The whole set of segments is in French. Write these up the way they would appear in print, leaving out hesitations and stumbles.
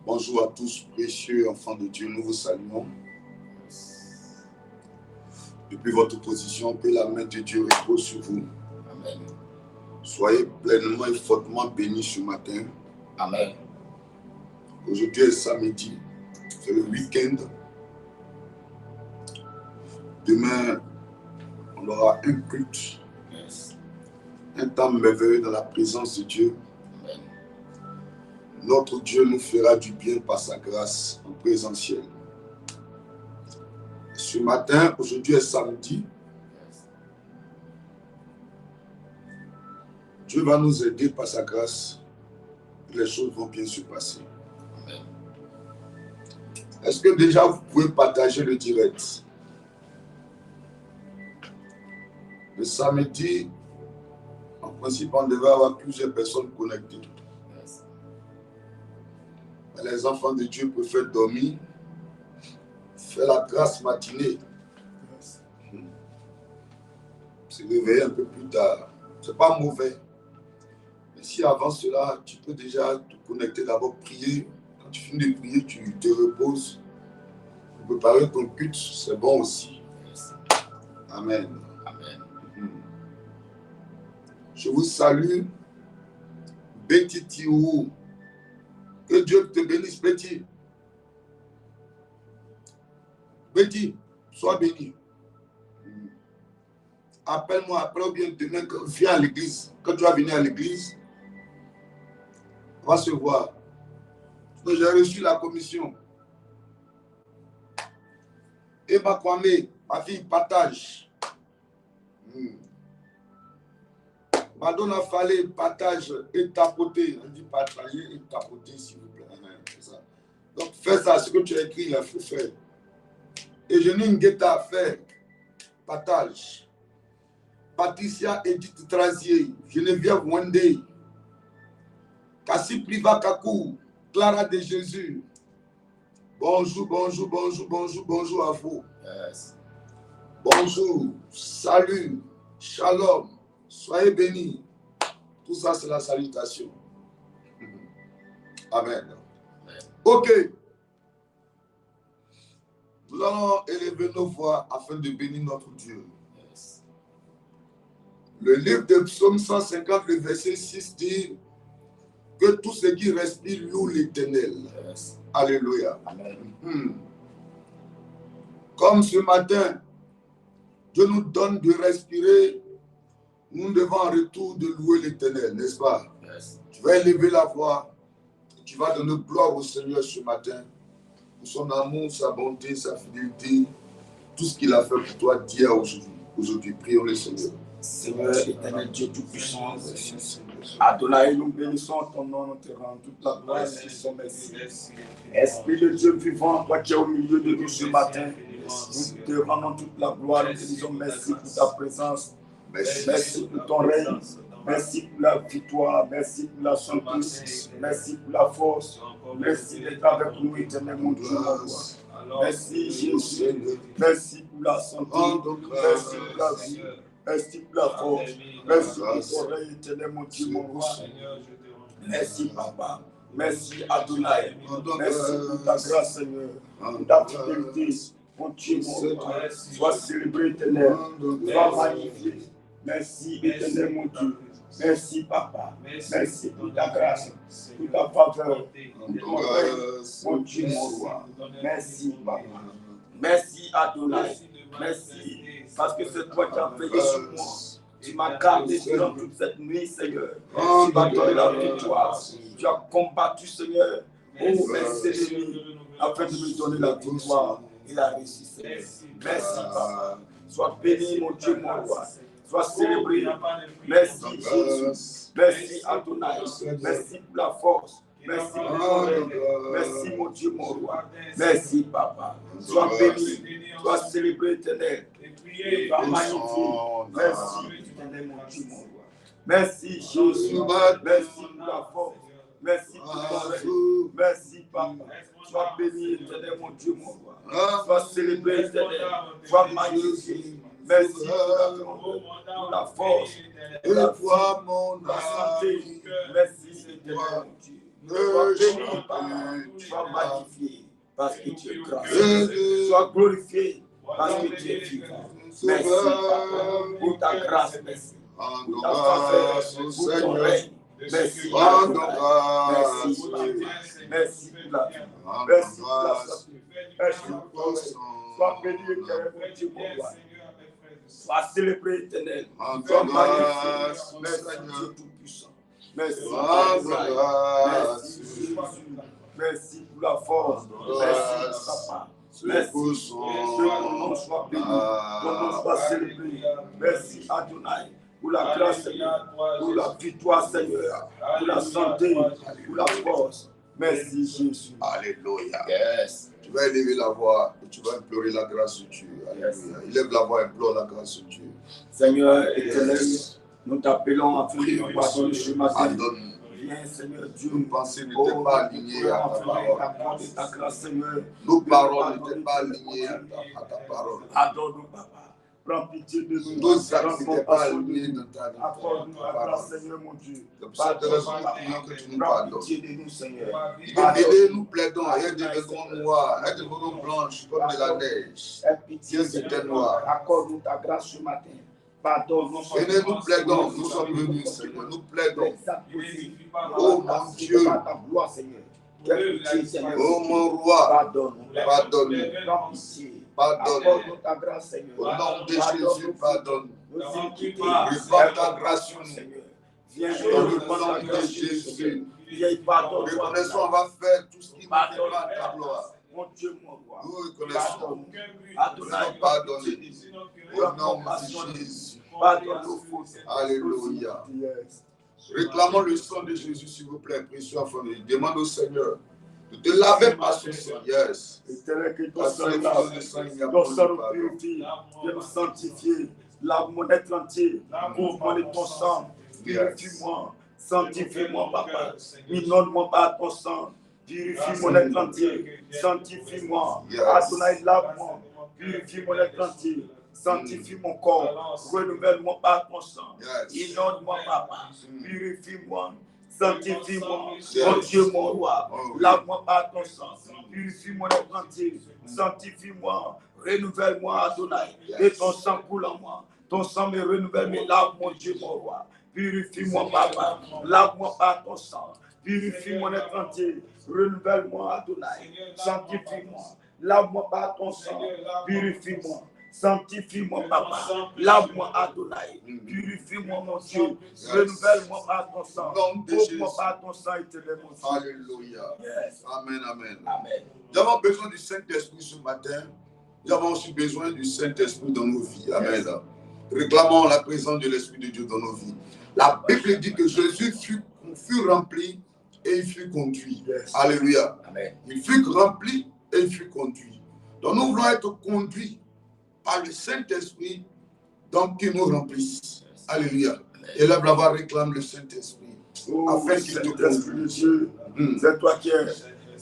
Bonjour à tous, précieux enfants de Dieu, nous vous saluons. Depuis votre position, que la main de Dieu repose sur vous. Amen. Soyez pleinement et fortement bénis ce matin. Amen. Aujourd'hui est samedi, c'est le week-end. Demain, on aura un culte, un temps merveilleux dans la présence de Dieu. Amen. Notre Dieu nous fera du bien par sa grâce en présentiel. Ce matin, aujourd'hui est samedi. Dieu va nous aider par sa grâce. Les choses vont bien se passer. Amen. Est-ce que déjà vous pouvez partager le direct? Le samedi, en principe, on devrait avoir plusieurs personnes connectées. Mais les enfants de Dieu préfèrent dormir, faire la grâce matinée, se réveiller un peu plus tard. Ce n'est pas mauvais. Mais si avant cela, tu peux déjà te connecter, d'abord prier. Quand tu finis de prier, tu te reposes. Pour préparer ton culte, c'est bon aussi. Amen. Amen. Je vous salue. Betty Tiou. Que Dieu te bénisse, Betty. Betty, sois béni. Appelle-moi après ou bien demain, viens à l'église. Quand tu vas venir à l'église, on va se voir. Donc, j'ai reçu la commission. Emma Kwame, ma fille, partage. Madonna Fallé, partage et tapoter. On dit partager et tapoter, s'il vous plaît. C'est ça. Donc, fais ça, ce que tu as écrit, il faut faire. Et je n'ai une guetta à faire. Partage. Patricia Edith Trazier, Geneviève Wende, Kassi Priva Kakou, Clara de Jésus. Bonjour, bonjour, bonjour, bonjour, bonjour à vous. Yes. Bonjour, salut, shalom, soyez bénis. Tout ça, c'est la salutation. Amen. Amen. Ok. Nous allons élever nos voix afin de bénir notre Dieu. Yes. Le livre de Psaume 150, le verset 6 dit que tout ce qui respire loue l'Éternel. Yes. Alléluia. Amen. Comme ce matin, Dieu nous donne de respirer, nous devons en retour de louer l'Éternel, n'est-ce pas? Yes. Tu vas élever la voix, tu vas donner gloire au Seigneur ce matin, pour son amour, sa bonté, sa fidélité, tout ce qu'il a fait pour toi d'hier aujourd'hui. Aujourd'hui, prions le Seigneur. Seigneur éternel Dieu Tout-Puissant, Adonai, nous bénissons ton nom, nous te rendons toute la gloire et tout son merci. Esprit de Dieu vivant, toi qui es au milieu de nous ce matin, nous te rendons toute la gloire, nous te disons merci pour ta présence, merci pour ton règne, merci pour la victoire, merci pour la santé, merci pour la force, merci d'être avec nous éternel mon Dieu, mon roi. Merci Jésus, merci pour la santé, merci pour la vie. Merci pour la force. Merci pour ton règne éternel, mon Dieu, mon roi. Merci, Papa. Merci, Adonai. Merci pour ta grâce, Seigneur. Pour ta fidélité. Mon Dieu, mon roi. Sois célébré, éternel. Sois magnifié. Merci, éternel, mon Dieu. Merci, Papa. Merci pour ta grâce, pour ta faveur, pour ton règne, mon Dieu, mon roi. Merci, Papa. Merci, Adonai. Merci. Parce que c'est toi qui as veillé sur moi. Tu m'as gardé durant toute cette nuit, Seigneur. Tu m'as donné la victoire. Tu as combattu, Seigneur. Oh, merci, ennemis, afin de me donner la victoire et la réussite, Seigneur. Merci, Papa. Sois béni, mon Dieu, mon roi. Sois célébré. Merci, Jésus. Merci, Adonai. Merci pour la force. Merci pour ton règne. Merci, mon Dieu, mon roi. Merci, Papa. Sois béni. Sois célébré, éternel. Sois magnifié. Merci, éternel, mon Dieu, mon roi. Merci, Jésus. Merci pour la force. Merci pour ton règne. Merci, Papa. Sois béni, éternel, mon Dieu, mon roi. Sois célébré, éternel. Sois magnifié. Merci pour la force, pour la santé. Merci, éternel, mon Dieu. Sois béni, Papa. Sois magnifié parce que tu es gracieux. Sois glorifié parce que tu es vivant. Merci, Papa, pour ta grâce. Merci pour ta faveur, pour ton règne. Merci, merci, merci pour la vie. Merci pour la santé. Merci pour ton règne. Sois béni et éternel, mon Dieu, mon roi. Sois célébré, éternel. Sois magnifié. Merci, Dieu Tout-Puissant. Merci, merci, Jésus. Merci pour la force. Merci, Papa. Merci. Que ton nom soit béni. Ton nom soit célébré. Merci, Adonai. Pour la grâce, Seigneur. Pour la victoire, Seigneur. Pour la santé. Pour la force. Merci, Jésus. Alléluia. Yes. Tu vas élever la voix et tu vas implorer la grâce de Dieu. Alléluia. Élève la voix et implore la grâce de Dieu. Seigneur éternel, nous t'appelons afin de nous pardonner ce matin. Viens, Seigneur Dieu. Nos pensées n'étaient pas alignées à ta parole. Ta grâce, Seigneur. Nos paroles n'étaient pas alignées à ta parole. Pardonne-nous, Papa. Prends pitié de nous. Nos actes n'étaient pas alignés dans ta Accorde-nous la parole. grâce, Seigneur mon Dieu. C'est pour cette raison que nous prions que tu nous Prends pardonnes. pitié de nous, Seigneur. Aidez, nous plaidons, elles deviendront noires, elles deviendront blanches comme de la neige. Aie pitié, Dieu était Seigneur. noir. Accorde-nous ta grâce ce matin. Pardonne-nous. Seigneur, nous plaidons, nous sommes venus, Seigneur, nous plaidons. Oh mon Dieu. ta gloire, Seigneur. Quelle pitié, Seigneur. Oh mon roi, Pardonne-nous. pardonne-nous, Prends pitié. pardonne-nous. Accorde-nous ta grâce, Seigneur. Au nom de Jésus, pardonne. Nos iniquités. Répand ta grâce sur nous. Seigneur. Viens Dans nous le répandre nom ta de grâce, Jésus. Seigneur. Viens, pardonne-nous. Reconnaissons, on va faire tout ce qui ne pas ta gloire. Mon Dieu, mon roi. Nous reconnaissons. Pardonne-nous. Nous Adonai, sommes pardonnés. Au nom de Jésus. pardonne nos fautes. Alléluia. Yes. Réclamons le sang de Jésus, s'il vous plaît, précieux enfant. Demande au Seigneur de te laver par son sang. Yes. Éternel, que ton Parce sang que est le là. sang de sang, il y a Ton pas sang de nous pardon. purifie, viens nous sanctifier. Lave-moi d'être entier. Ouvre-moi de ton sang. Purifie-moi. Sanctifie-moi, Papa. Inonde-moi par ton sang. Purifie mon être entier. Sanctifie-moi. Yes. Adonai, lave-moi. Purifie mon être entier. Sanctifie mon corps. Renouvelle-moi par ton sang. Yes. Inonde-moi, Papa. Purifie-moi. Sanctifie-moi. Yes. Mon Dieu, mon roi. Oh. Lave-moi par ton sang. Purifie mon être entier. Sanctifie-moi. Renouvelle-moi, Adonai. Yes. Et ton sang coule en moi. Ton sang me renouvelle, me lave, mon Dieu, mon roi. Purifie-moi, Papa. Lave-moi par ton sang. Purifie mon être entier. Renouvelle-moi, Adonai. Sanctifie-moi. Lave-moi par ton sang. Purifie-moi. Sanctifie-moi, Papa. Lave-moi, Adonai. Purifie-moi, mon Dieu. Renouvelle-moi par ton sang. Ouvre-moi par ton sang éternel, mon Dieu. Alléluia. Yes. Amen, amen. Amen. Nous avons besoin du Saint-Esprit ce matin. Nous avons aussi besoin du Saint-Esprit dans nos vies. Amen. Réclamons la présence de l'Esprit de Dieu dans nos vies. La Bible dit que Jésus fut rempli et il fut conduit. Yes. Alléluia. Amen. Il fut rempli et il fut conduit. Donc nous voulons être conduits par le Saint-Esprit, donc qui nous remplisse. Alléluia. Élève la voix, réclame le Saint-Esprit. Oh, Afin qu'il te Saint-Esprit de conduise. Dieu, c'est toi qui es.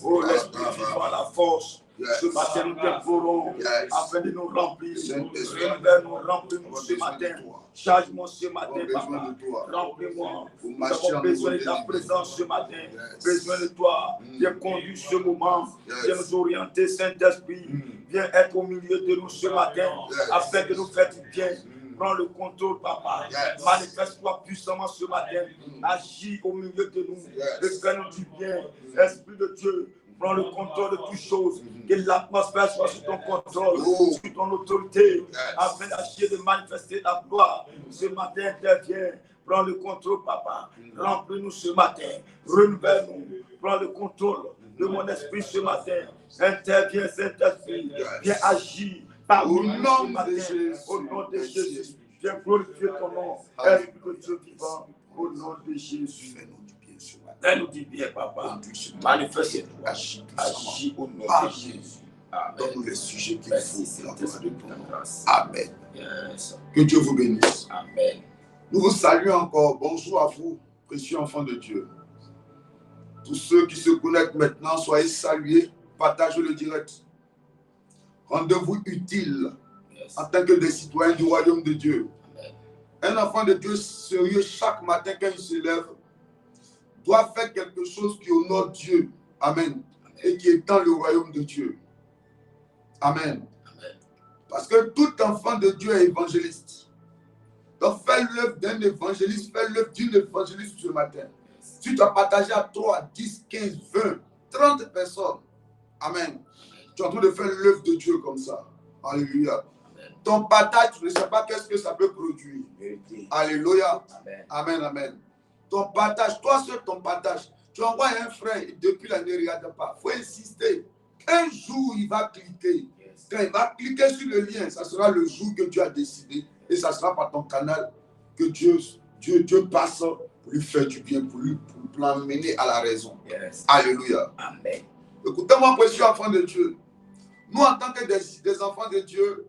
Oh, l'Esprit vivant, la force. Yes. Ce matin, nous t'implorons Yes. afin de nous remplir. Saint-Esprit. Renouvelle-nous, remplis-nous On a ce besoin matin. de toi. Charge-moi ce On matin, a besoin Papa. de toi. Remplis-moi. Pour Nous marcher avons en besoin de nouveau ta délivré. présence ce matin. Yes. Besoin de toi. Mm. Viens conduire ce moment. Yes. Viens nous orienter, Saint-Esprit. Viens être au milieu de nous ce matin Yes. afin de nous faire du bien. Prends le contrôle, Papa. Yes. Manifeste-toi puissamment ce matin. Agis au milieu de nous. Yes. Fais-nous du bien. Esprit de Dieu, prends le contrôle de toutes choses. Que l'atmosphère soit sous ton contrôle, Oh. sous ton autorité. Yes. Afin d'agir, de manifester ta gloire. Ce matin, interviens. Prends le contrôle, Papa. Remplis-nous ce matin. Renouvelle-nous. Prends le contrôle de mon esprit ce matin. Interviens, Saint-Esprit. Viens agir parmi Au nous nom ce de matin. Jésus. Au nom de Merci, Jésus. Esprit. Viens glorifier ton nom. Amen. Esprit de Dieu vivant. Au nom de Jésus. Fais-nous du bien ce matin. Fais-nous du bien, Papa. Conduis ce matin. Manifeste-toi. Agis puissamment. Agis au nom Par de Jésus. Jésus. Amen. Donne-nous les sujets qu'il Merci, faut pour la gloire de Saint-Esprit, ton de nom. ta grâce. Amen. Yes. Que Dieu vous bénisse. Amen. Nous vous saluons encore. Bonjour à vous, précieux enfants de Dieu. Tous ceux qui se connectent maintenant, soyez salués. Partagez le direct. Rendez-vous utile Yes. en tant que des citoyens du royaume de Dieu. Amen. Un enfant de Dieu sérieux chaque matin quand il se lève doit faire quelque chose qui honore Dieu. Amen. Et qui étend le royaume de Dieu. Amen. Amen. Parce que tout enfant de Dieu est évangéliste. Donc fais l'œuvre d'un évangéliste, fais l'œuvre d'une évangéliste ce matin. Tu dois partager à 3, 10, 15, 20, 30 personnes. Amen. Tu es en train de faire l'œuvre de Dieu comme ça. Alléluia. Amen. Ton partage, tu ne sais pas qu'est-ce que ça peut produire. Alléluia. Amen. Amen, amen. Ton partage, toi seul ton partage. Tu envoies un frère et depuis là, ne regarde pas. Il faut insister. Un jour, il va cliquer. Quand il va cliquer sur le lien, ça sera le jour que Dieu a décidé. Et ça sera par ton canal que Dieu passe pour lui faire du bien, pour l'emmener à la raison. Yes. Alléluia. Amen. Écoutez-moi, précieux enfants de Dieu. Nous, en tant que des enfants de Dieu,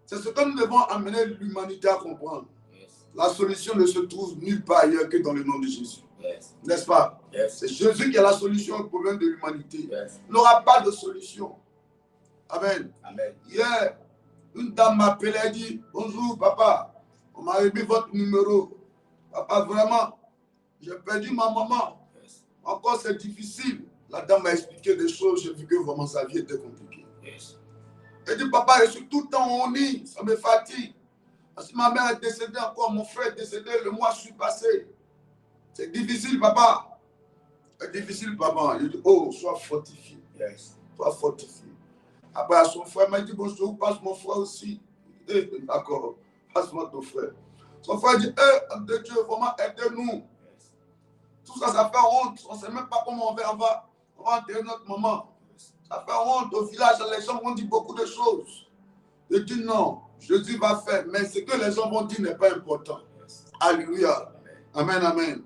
c'est ce que nous devons amener l'humanité à comprendre. Yes. La solution ne se trouve nulle part ailleurs que dans le nom de Jésus. Yes. N'est-ce pas? Yes. C'est Jésus qui a la solution au problème de l'humanité. Yes. Il n'aura pas de solution. Amen. Amen. Hier, une dame m'appelait, elle dit, bonjour papa, on m'a remis votre numéro. Papa, vraiment, j'ai perdu ma maman. Yes. Encore c'est difficile. La dame m'a expliqué des choses, j'ai vu que vraiment sa vie était compliquée. Yes. Elle dit, papa, je suis tout le temps en lit, ça me fatigue. Parce que ma mère est décédée encore, mon frère est décédé, le mois suis passé. C'est difficile, papa. C'est difficile, papa. Je dis, oh, sois fortifié. Yes. Sois fortifié. Après, son frère m'a dit, bon, je vous passe mon frère aussi. D'accord, passe-moi ton frère. Son frère dit, de Dieu, vraiment, aidez-nous. Yes. Tout ça, ça fait honte. On ne sait même pas comment on va enterrer notre maman. Ça fait honte. Au village, les gens vont dire beaucoup de choses. Je dis non, Jésus va faire. Mais ce que les gens vont dire n'est pas important. Yes. Alléluia. Amen. Amen, amen.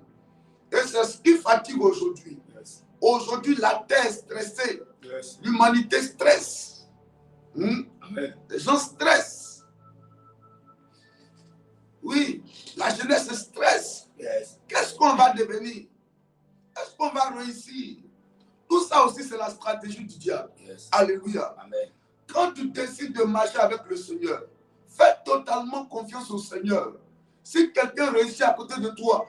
Et c'est ce qui fatigue aujourd'hui. Yes. Aujourd'hui, la terre est stressée. Yes. L'humanité stresse. Amen. Les gens stressent. Oui, la jeunesse stresse. Yes. Qu'est-ce qu'on va devenir? Est-ce qu'on va réussir? Tout ça aussi, c'est la stratégie du diable. Yes. Alléluia. Amen. Quand tu décides de marcher avec le Seigneur, fais totalement confiance au Seigneur. Si quelqu'un réussit à côté de toi,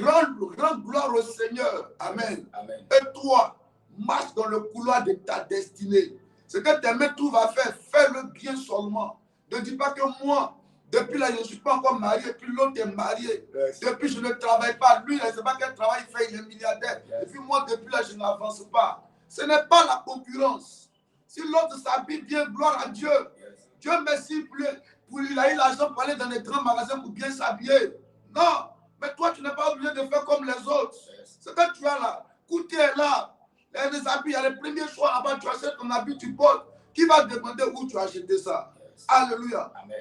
rends gloire au Seigneur. Amen. Amen. Et toi, marche dans le couloir de ta destinée. Ce que tes mains tout va faire, fais-le bien seulement. Ne dis pas que moi, depuis là, je ne suis pas encore marié, puis l'autre est marié. Yes. Depuis, je ne travaille pas. Lui, je ne sais pas quel travail il fait, il est milliardaire. Yes. Et puis moi, depuis là, je n'avance pas. Ce n'est pas la concurrence. Si l'autre s'habille bien, gloire à Dieu. Yes. Dieu merci pour il a eu l'argent pour aller dans les grands magasins pour bien s'habiller. Non, mais toi, tu n'es pas obligé de faire comme les autres. Yes. Ce que tu as là, Kouté est là. Les habits, il y a les premiers choix là-bas, tu achètes ton habit, tu portes. Qui va te demander où tu as acheté ça? Yes. Alléluia. Amen.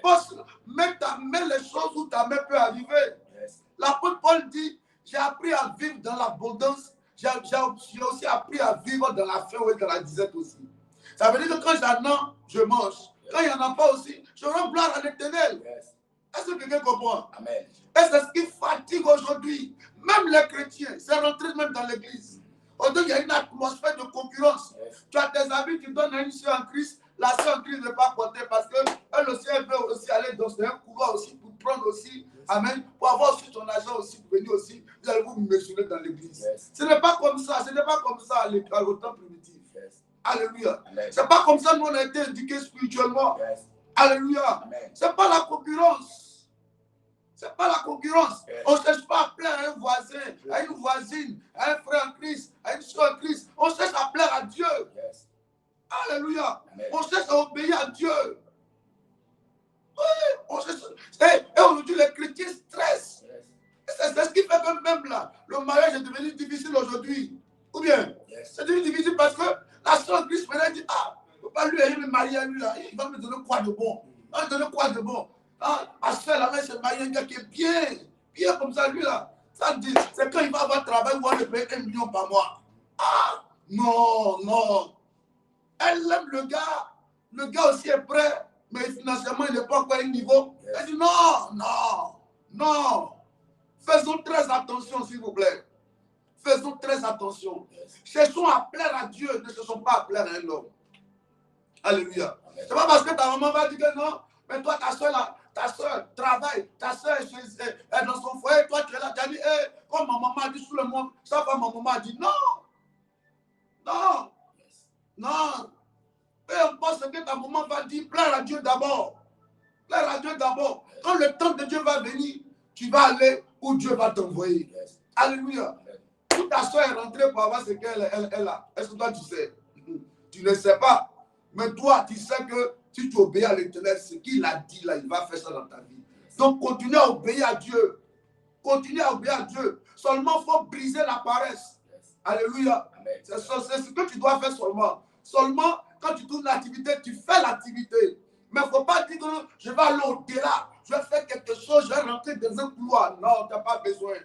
Mets les choses où ta main peut arriver. Yes. L'apôtre Paul dit, j'ai appris à vivre dans l'abondance. J'ai aussi appris à vivre dans la faim et dans la disette aussi. Ça veut dire que quand j'en ai, je mange. Quand il n'y en a pas aussi, je rends gloire à l'Éternel. Yes. Est-ce que quelqu'un comprend? Amen. Et c'est ce qui fatigue aujourd'hui. Même les chrétiens, c'est rentré même dans l'église. Aujourd'hui, il y a une atmosphère de concurrence. Yes. Tu as tes amis qui donnent à une soeur en Christ. La soeur en Christ ne veut pas porter parce qu'elle aussi, elle veut aussi aller dans un couloir aussi pour prendre aussi. Amen. Pour avoir aussi ton argent aussi, pour venir aussi. Vous allez vous mentionner dans l'église. Yes. Ce n'est pas comme ça. Ce n'est pas comme ça au temps primitif. Yes. Alléluia. Amen. Ce n'est pas comme ça nous on a été éduqués spirituellement. Yes. Alléluia. Amen. Ce n'est pas la concurrence. Ce n'est pas la concurrence. Yes. On ne cherche pas à plaire à un voisin, à une voisine, à un frère en Christ, à une soeur en Christ. On cherche à plaire à Dieu. Yes. Alléluia. Amen. On cherche à obéir à Dieu. Oui, on cherche. Et aujourd'hui, les chrétiens stressent. Yes. C'est ce qui fait que même là, le mariage est devenu difficile aujourd'hui. Ou bien, Yes. c'est devenu difficile parce que la soeur en Christ maintenant dit, ah, papa lui, il me marier à lui là, il va me donner quoi de bon? Il va me donner quoi de bon? Ah, ma soeur là, c'est marié un gars qui est bien comme ça, lui là. Ça dit, c'est quand il va avoir travail, on va le payer 1 million par mois. Ah, non. Elle aime le gars aussi est prêt, mais financièrement, il n'est pas encore à un niveau. Yes. Elle dit non. Faisons très attention, s'il vous plaît. Faisons très attention. Yes. Cherchons à plaire à Dieu, ne cherchons pas à plaire à un homme. Alléluia. Amen. C'est pas parce que ta maman va dire que non, mais toi, ta soeur là, ta soeur travaille, ta soeur est dans son foyer, toi tu es là, tu as dit, hey, comme ma maman a dit sous le monde, ça va, ma maman a dit non, non, non. Et on pense que ta maman va dire, plaire à Dieu d'abord. Plaire à Dieu d'abord. Quand le temps de Dieu va venir, tu vas aller où Dieu va t'envoyer. Alléluia. Toute ta soeur est rentrée pour avoir ce qu'elle a. Est-ce que toi tu sais? Tu ne sais pas. Mais toi, tu sais que si tu obéis à l'Éternel, ce qu'il a dit là, il va faire ça dans ta vie. Donc, continue à obéir à Dieu. Continue à obéir à Dieu. Seulement, il faut briser la paresse. Alléluia. C'est ce que tu dois faire seulement. Seulement, quand tu trouves l'activité, tu fais l'activité. Mais il ne faut pas dire que je vais aller au-delà. Je vais faire quelque chose, je vais rentrer dans un couloir. Non, tu n'as pas besoin.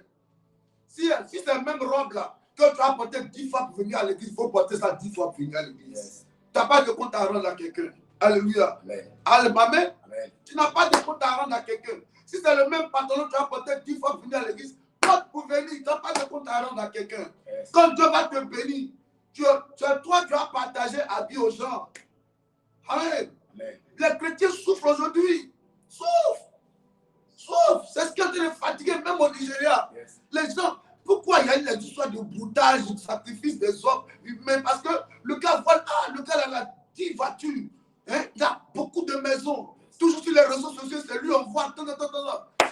Si c'est la même robe là, que tu as porté 10 fois pour venir à l'église, il faut porter ça 10 fois pour venir à l'église. Tu n'as pas de compte à rendre à quelqu'un. Alléluia. Amen. Tu n'as pas de compte à rendre à quelqu'un. Si c'est le même pantalon que tu as porté 10 fois pour venir à l'église, porte pour venir, tu n'as pas de compte à rendre à quelqu'un. Quand Dieu va te bénir, toi, tu as partagé la vie aux gens. Amen. Les chrétiens souffrent aujourd'hui. Souffrent. C'est ce qui est de fatiguer, même au Nigeria. Les gens, pourquoi il y a une histoire de boutage, de sacrifice des hommes? Mais parce que le gars voit, le gars il a 10 voitures. Hein? Il a beaucoup de maisons. Toujours sur les réseaux sociaux, c'est lui, on voit.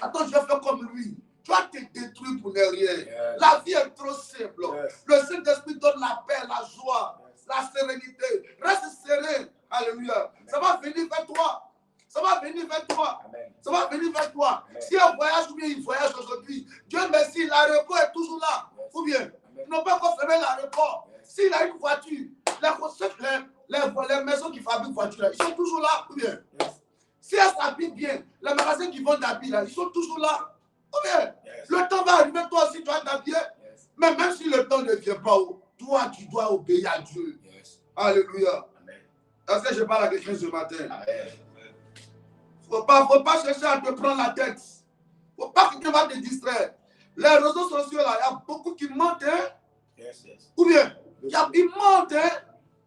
Attends, je vais faire comme lui. Tu vas te détruire pour ne rien. La vie est trop simple. Le Saint-Esprit donne la paix, la joie, la sérénité. Reste serein. Alléluia. Ça va venir vers toi. Ça va venir vers toi. Ça va venir vers toi. Si un voyage ou bien il voyage aujourd'hui, Dieu merci, l'aéroport est toujours là. Ou bien, ils n'ont pas encore fermé l'aéroport. S'il a une voiture, les maisons qui fabriquent voitures, ils sont toujours là. Ou bien, si elles s'habillent bien, les magasins qui vendent d'habits là, ils sont toujours là. Ou bien, le temps va arriver, toi aussi tu vas t'habiller. Mais même si le temps ne vient pas, toi tu dois obéir à Dieu. Alléluia. Est-ce que je parle à quelqu'un ce matin? Il ne faut pas chercher à te prendre la tête. Il ne faut pas que tu vas te distraire. Les réseaux sociaux, là, il y a beaucoup qui mentent. Hein? Ou bien, ils mentent. Hein?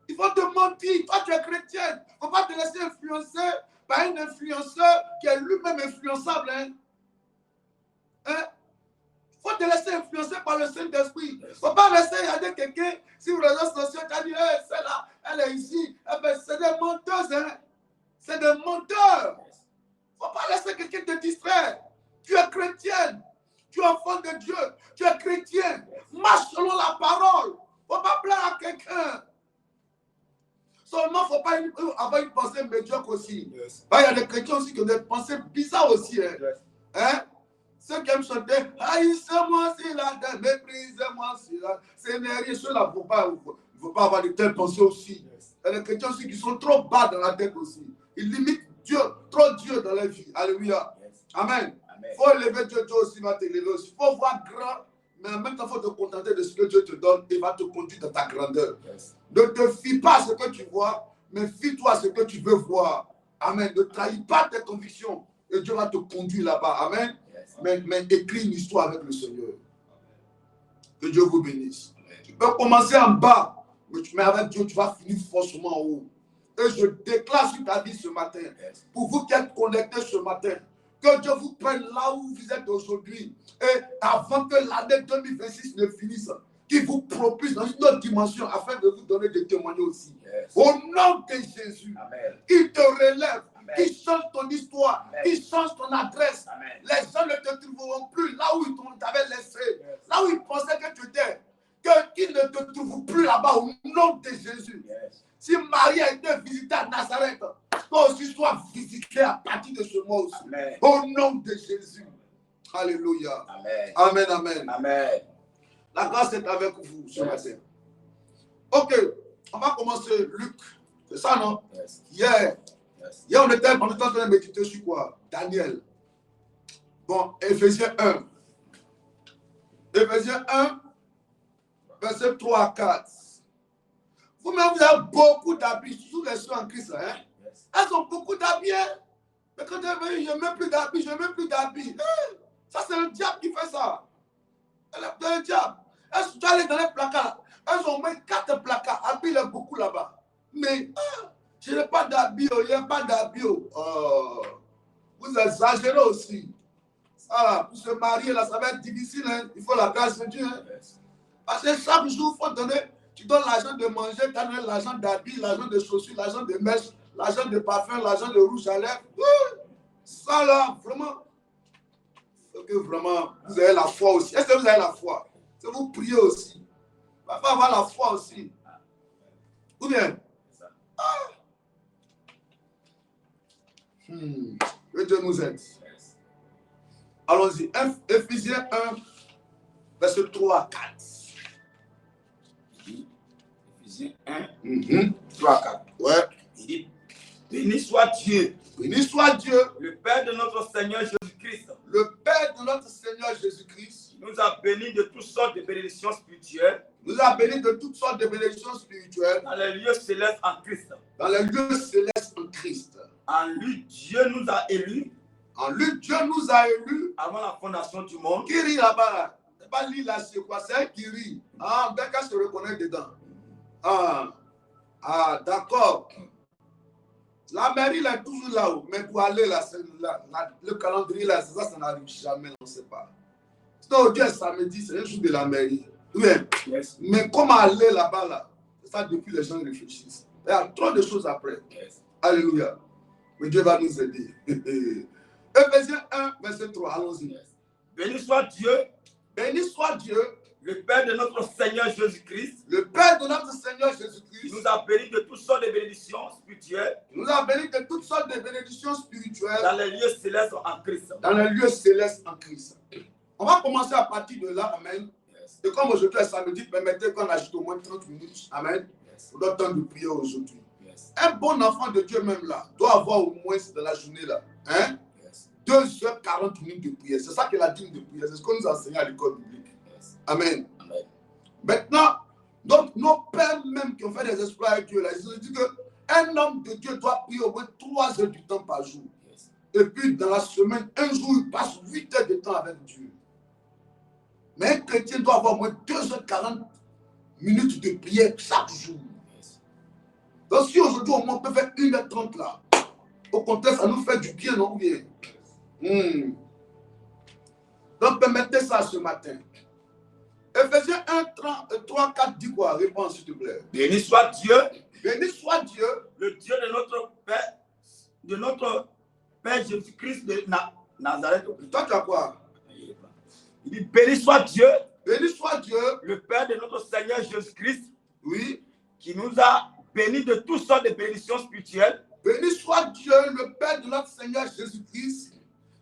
Il faut te mentir. Toi, tu es chrétienne. Il ne faut pas te laisser influencer par un influenceur qui est lui-même influençable. Hein? Hein? Il faut te laisser influencer par le Saint-Esprit. Il ne faut pas laisser regarder quelqu'un sur les réseaux sociaux qui a dit, hey, celle-là, elle est ici. Eh ben, c'est des menteuses. Hein? C'est des menteurs. Il ne faut pas laisser quelqu'un te distraire. Tu es chrétienne. Tu es enfant de Dieu. Tu es chrétien. Marche selon la parole. Il ne faut pas plaire à quelqu'un. Seulement, il ne faut pas avoir une pensée médiocre aussi. Il y a des chrétiens aussi qui ont des pensées bizarres aussi. Hein? Hein? Ceux qui aiment chanter, haïssez-moi si la terre, méprisez-moi si la. C'est rien. Ceux-là, il ne faut pas avoir de telles pensées aussi. Il y a des chrétiens aussi qui sont trop bas dans la tête aussi. Ils limitent Dieu, trop Dieu dans la vie. Alléluia. Amen. Il faut élever Dieu, Dieu aussi va t'élever aussi. Il faut voir grand, mais en même temps, il faut te contenter de ce que Dieu te donne et va te conduire dans ta grandeur. Ne te fie pas à ce que tu vois, mais fie-toi à ce que tu veux voir. Amen. Ne trahis pas tes convictions et Dieu va te conduire là-bas. Amen. Mais écris une histoire avec le Seigneur. Que Dieu vous bénisse. Tu peux commencer en bas, mais avec Dieu, tu vas finir forcément en haut. Et je déclare sur ta vie ce matin, pour vous qui êtes connectés ce matin, que Dieu vous prenne là où vous êtes aujourd'hui. Et avant que l'année 2026 ne finisse, qu'il vous propulse dans une autre dimension afin de vous donner des témoignages aussi. Au nom de Jésus, qu'il te relève, qu'il change ton histoire, qu'il change ton adresse. Les gens ne te trouveront plus là où ils t'avaient laissé, là où ils pensaient que tu étais. Qu'ils ne te trouvent plus là-bas au nom de Jésus. Si Marie a été visitée à Nazareth, toi aussi sois visité à partir de ce mois aussi. Amen. Au nom de Jésus. Alléluia. Amen. Amen, amen. Amen. La grâce est avec vous ce matin. Ok, on va commencer Luc. C'est ça, non? Hier, on était en train de méditer sur quoi? Daniel. Bon, Éphésiens 1. Éphésiens 1, verset 3 à 4. Vous-même, vous avez beaucoup d'habits, surtout les soeurs en Christ. Hein? Elles ont beaucoup d'habits. Hein? Mais quand elles veulent, je ne mets plus d'habits, je ne mets plus d'habits. Hein? Ça, c'est le diable qui fait ça. C'est le diable. Elles sont allées dans les placards. Elles ont mis 4 placards. Habits, il y a beaucoup là-bas. Mais je n'ai pas d'habits, il n'y a pas d'habits. Vous exagérez aussi. Ah, pour se marier, là, ça va être difficile. Hein. Il faut la grâce de Dieu. Hein. Parce que chaque jour, il faut donner. Tu donnes l'argent de manger, tu donnes l'argent d'habits, l'argent de chaussures, l'argent de mèches, l'argent de parfum, l'argent de rouge à lèvres. Ça là, vraiment. Il faut que vraiment, vous avez la foi aussi. Est-ce que vous avez la foi? Est-ce que vous priez aussi? Il faut avoir la foi aussi. Ou bien? Que Dieu nous aide. Allons-y. Éphésiens 1, verset 3 à 4. Éphésiens 1, 3 à 4. Ouais. Il dit, béni soit Dieu. Béni soit Dieu. Le Père de notre Seigneur Jésus-Christ. Le Père de notre Seigneur Jésus-Christ. Nous a bénis de toutes sortes de bénédictions spirituelles. Nous a bénis de toutes sortes de bénédictions spirituelles. Dans les lieux célestes en Christ. Dans les lieux célestes en Christ. En lui, Dieu nous a élus. En lui, Dieu nous a élus. Avant la fondation du monde. Qui rit là-bas? C'est pas lui là, c'est quoi? C'est un qui rit. Ah, quelqu'un se reconnaît dedans. D'accord. La mairie là est toujours là-haut. Mais pour aller là, le calendrier là, ça n'arrive jamais, on ne sait pas. Donc, Dieu, samedi, c'est un jour de la mairie. Oui. Yes. Mais comment aller là-bas là? C'est ça depuis les gens réfléchissent. Il y a trop de choses après. Yes. Alléluia. Mais Dieu va nous aider. Éphésiens 1, verset 3. Allons-y. Yes. Béni soit Dieu. Béni soit Dieu. Le Père de notre Seigneur Jésus-Christ. Le Père de notre Seigneur Jésus-Christ. Nous a bénis de toutes sortes de bénédictions spirituelles. Nous a bénis de toutes sortes de bénédictions spirituelles. Dans les lieux célestes en Christ. Dans les lieux célestes en Christ. On va commencer à partir de là. Amen. Yes. Et comme aujourd'hui est samedi, permettez qu'on ajoute au moins 30 minutes. Amen. Yes. On doit temps de prier aujourd'hui. Yes. Un bon enfant de Dieu même là doit avoir au moins dans la journée là. Hein? Yes. 2h40 minutes de prière. C'est ça que la dîme de prière. C'est ce qu'on nous enseigne à l'école biblique. Yes. Amen. Amen. Maintenant, donc nos pères même qui ont fait des exploits avec Dieu, là, ils ont dit qu'un homme de Dieu doit prier au moins 3 heures du temps par jour. Yes. Et puis dans la semaine, un jour, il passe 8 heures de temps avec Dieu. Mais un chrétien doit avoir au moins 2h40 minutes de prière chaque jour. Yes. Donc si aujourd'hui au moins on peut faire 1h30 là, au contraire, ça nous fait du bien, non? Bien. Donc permettez ça ce matin. Éphésiens 1, 3, 4 dit quoi? Réponds s'il te plaît. Béni soit Dieu. Béni soit Dieu. Le Dieu de notre Père Jésus-Christ de Nazareth. Toi tu as quoi? Il dit béni soit Dieu. Béni soit Dieu. Le Père de notre Seigneur Jésus-Christ. Oui. Qui nous a bénis de toutes sortes de bénédictions spirituelles. Béni soit Dieu, le Père de notre Seigneur Jésus-Christ,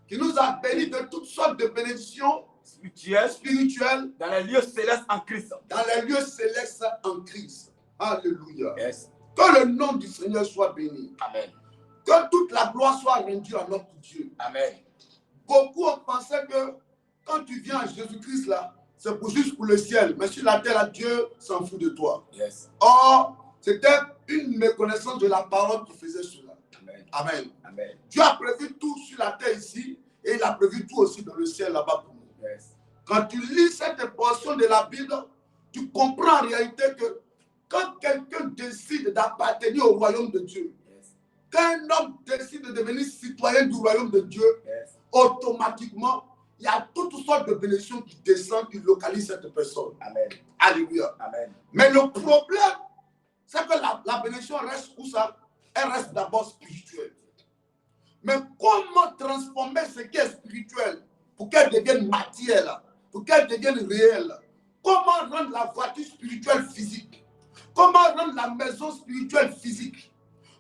qui nous a bénis de toutes sortes de bénédictions spirituelles dans les lieux célestes en Christ. Dans les lieux célestes en Christ. Alléluia. Yes. Que le nom du Seigneur soit béni. Amen. Que toute la gloire soit rendue à notre Dieu. Amen. Beaucoup ont pensé que quand tu viens à Jésus-Christ là, c'est pour juste pour le ciel. Mais sur la terre, là, Dieu s'en fout de toi. Yes. Or, c'était une méconnaissance de la parole qui faisait cela. Amen. Amen. Amen. Dieu a prévu tout sur la terre ici et il a prévu tout aussi dans le ciel là-bas pour nous. Yes. Quand tu lis cette portion de la Bible, tu comprends en réalité que quand quelqu'un décide d'appartenir au royaume de Dieu, yes, quand un homme décide de devenir citoyen du royaume de Dieu, yes, automatiquement, il y a toutes sortes de bénédictions qui descendent, qui localisent cette personne. Amen. Alléluia. Amen. Mais le problème, c'est que la bénédiction reste où ça? Elle reste d'abord spirituelle. Mais comment transformer ce qui est spirituel pour qu'elle devienne matière, pour qu'elle devienne réelle? Comment rendre la voiture spirituelle physique? Comment rendre la maison spirituelle physique?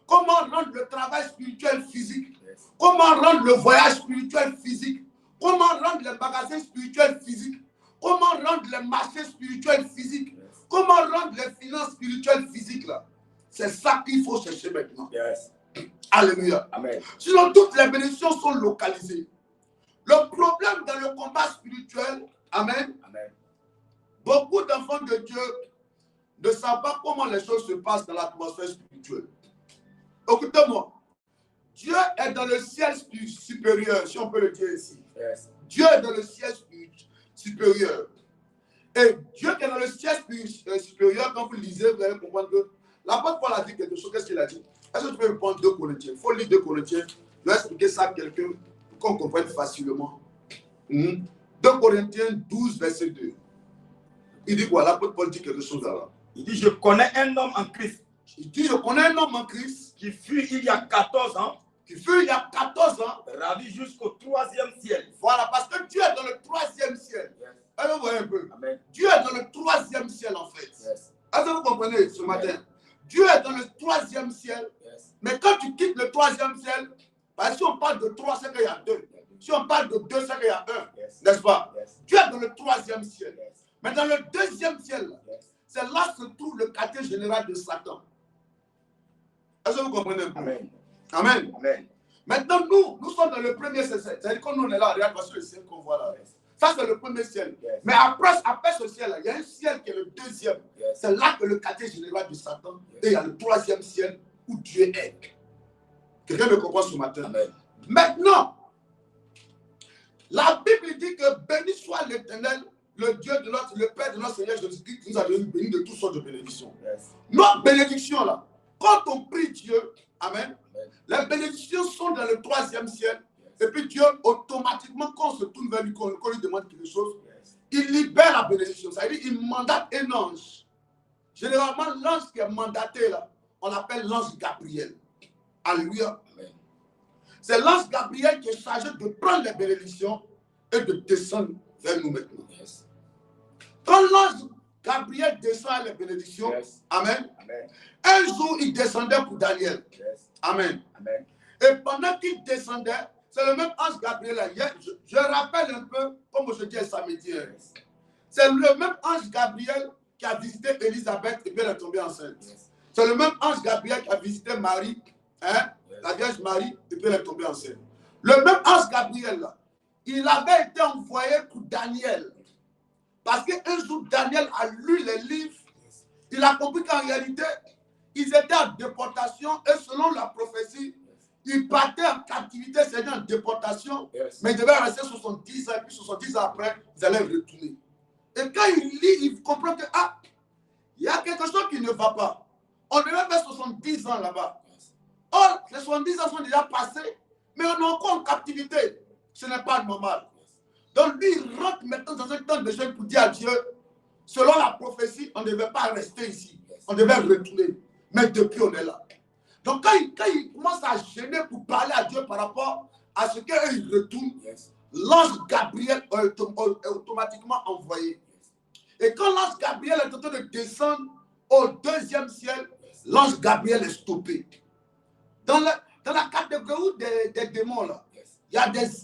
Comment rendre le travail spirituel physique? Yes. Comment rendre le voyage spirituel physique? Comment rendre les magasins spirituels physiques? Comment rendre les marchés spirituels physiques? Yes. Comment rendre les finances spirituelles physiques là? C'est ça qu'il faut chercher maintenant. Yes. Alléluia. Amen. Sinon, toutes les bénédictions sont localisées. Le problème dans le combat spirituel, amen. Amen. Beaucoup d'enfants de Dieu ne savent pas comment les choses se passent dans l'atmosphère spirituelle. Écoutez-moi. Dieu est dans le ciel supérieur, si on peut le dire ici. Yes. Dieu est dans le ciel supérieur. Et Dieu qui est dans le ciel supérieur, quand vous lisez, vous allez comprendre que l'apôtre Paul a dit quelque chose. Qu'est-ce qu'il a dit? Est-ce que tu peux répondre 2 Corinthiens? Il faut lire 2 Corinthiens. Je vais expliquer ça à quelqu'un qu'on comprenne facilement. 2 Corinthiens 12, verset 2. Il dit quoi? L'apôtre Paul dit quelque chose là. Il dit, je connais un homme en Christ. Il dit, je connais un homme en Christ Qui fut il y a 14 ans. qui fut il y a 14 ans. Ravi jusqu'au 3e ciel. Voilà, parce que Dieu est dans le 3e ciel. Yes. Allez voir un peu. Amen. Dieu est dans le 3e ciel en fait. Yes. Est-ce que vous comprenez ce matin? Dieu est dans le 3e ciel. Yes. Mais quand tu quittes le 3e ciel, bah, si on parle de 3, c'est qu'il y a 2. Si on parle de 2, c'est qu'il y a 1. Yes. N'est-ce pas? Yes. Dieu est dans le 3e ciel. Yes. Mais dans le 2e ciel, Yes. c'est là que se trouve le quartier général de Satan. Est-ce que vous comprenez un peu? Amen. Amen. Amen. Maintenant, nous sommes dans le premier ciel. C'est-à-dire que nous, on est là, regarde, voici le ciel qu'on voit là. Yes. Ça, c'est le premier ciel. Yes. Mais après ce ciel-là, il y a un ciel qui est le 2e. Yes. C'est là que le quartier général de Satan. Et il y a le 3e ciel où Dieu est. Quelqu'un me comprend ce matin? Amen. Maintenant, la Bible dit que béni soit l'Éternel, le Dieu de le Père de notre Seigneur Jésus-Christ, qui nous a donné béni de toutes sortes de bénédictions. Yes. Notre bénédiction là, quand on prie Dieu, amen, Amen. les bénédictions sont dans le 3e ciel. Yes. Et puis Dieu, automatiquement, quand on se tourne vers lui, qu'on lui demande quelque chose, Yes. il libère la bénédiction. Ça veut dire qu'il mandate un ange. Généralement, l'ange qui est mandaté là, on l'appelle l'ange Gabriel. Alléluia. Amen. C'est l'ange Gabriel qui est chargé de prendre les bénédictions et de descendre vers nous maintenant. Yes. Quand l'ange Gabriel descend les bénédictions, Yes. amen, Amen. un jour il descendait pour Daniel. Yes. Amen. Amen. Et pendant qu'il descendait, c'est le même ange Gabriel là. Je rappelle un peu, comme je dis samedi. Yes. C'est le même ange Gabriel qui a visité Élisabeth et puis elle est tombée enceinte. Yes. C'est le même ange Gabriel qui a visité Marie, hein, Yes. la Vierge Marie, et puis elle est tombée enceinte. Le même ange Gabriel là, il avait été envoyé pour Daniel. Parce qu'un jour, Daniel a lu les livres, Yes. il a compris qu'en réalité, ils étaient en déportation et selon la prophétie, ils partaient en captivité, c'est-à-dire en déportation, Yes. mais ils devaient rester 70 ans et puis 70 ans après, ils allaient retourner. Et quand il lit, il comprend que, il y a quelque chose qui ne va pas. On devait faire 70 ans là-bas. Yes. Or, les 70 ans sont déjà passés, mais on est encore en captivité. Ce n'est pas normal. Donc lui, il rentre maintenant dans un temps de jeûne pour dire à Dieu, selon la prophétie, on ne devait pas rester ici. On devait retourner. Mais depuis, on est là. Donc quand il commence à gêner pour parler à Dieu par rapport à ce qu'il retourne, Yes. l'ange Gabriel est automatiquement envoyé. Et quand l'ange Gabriel est en train de descendre au 2e ciel, l'ange Gabriel est stoppé. Dans la catégorie des démons, là, Yes. il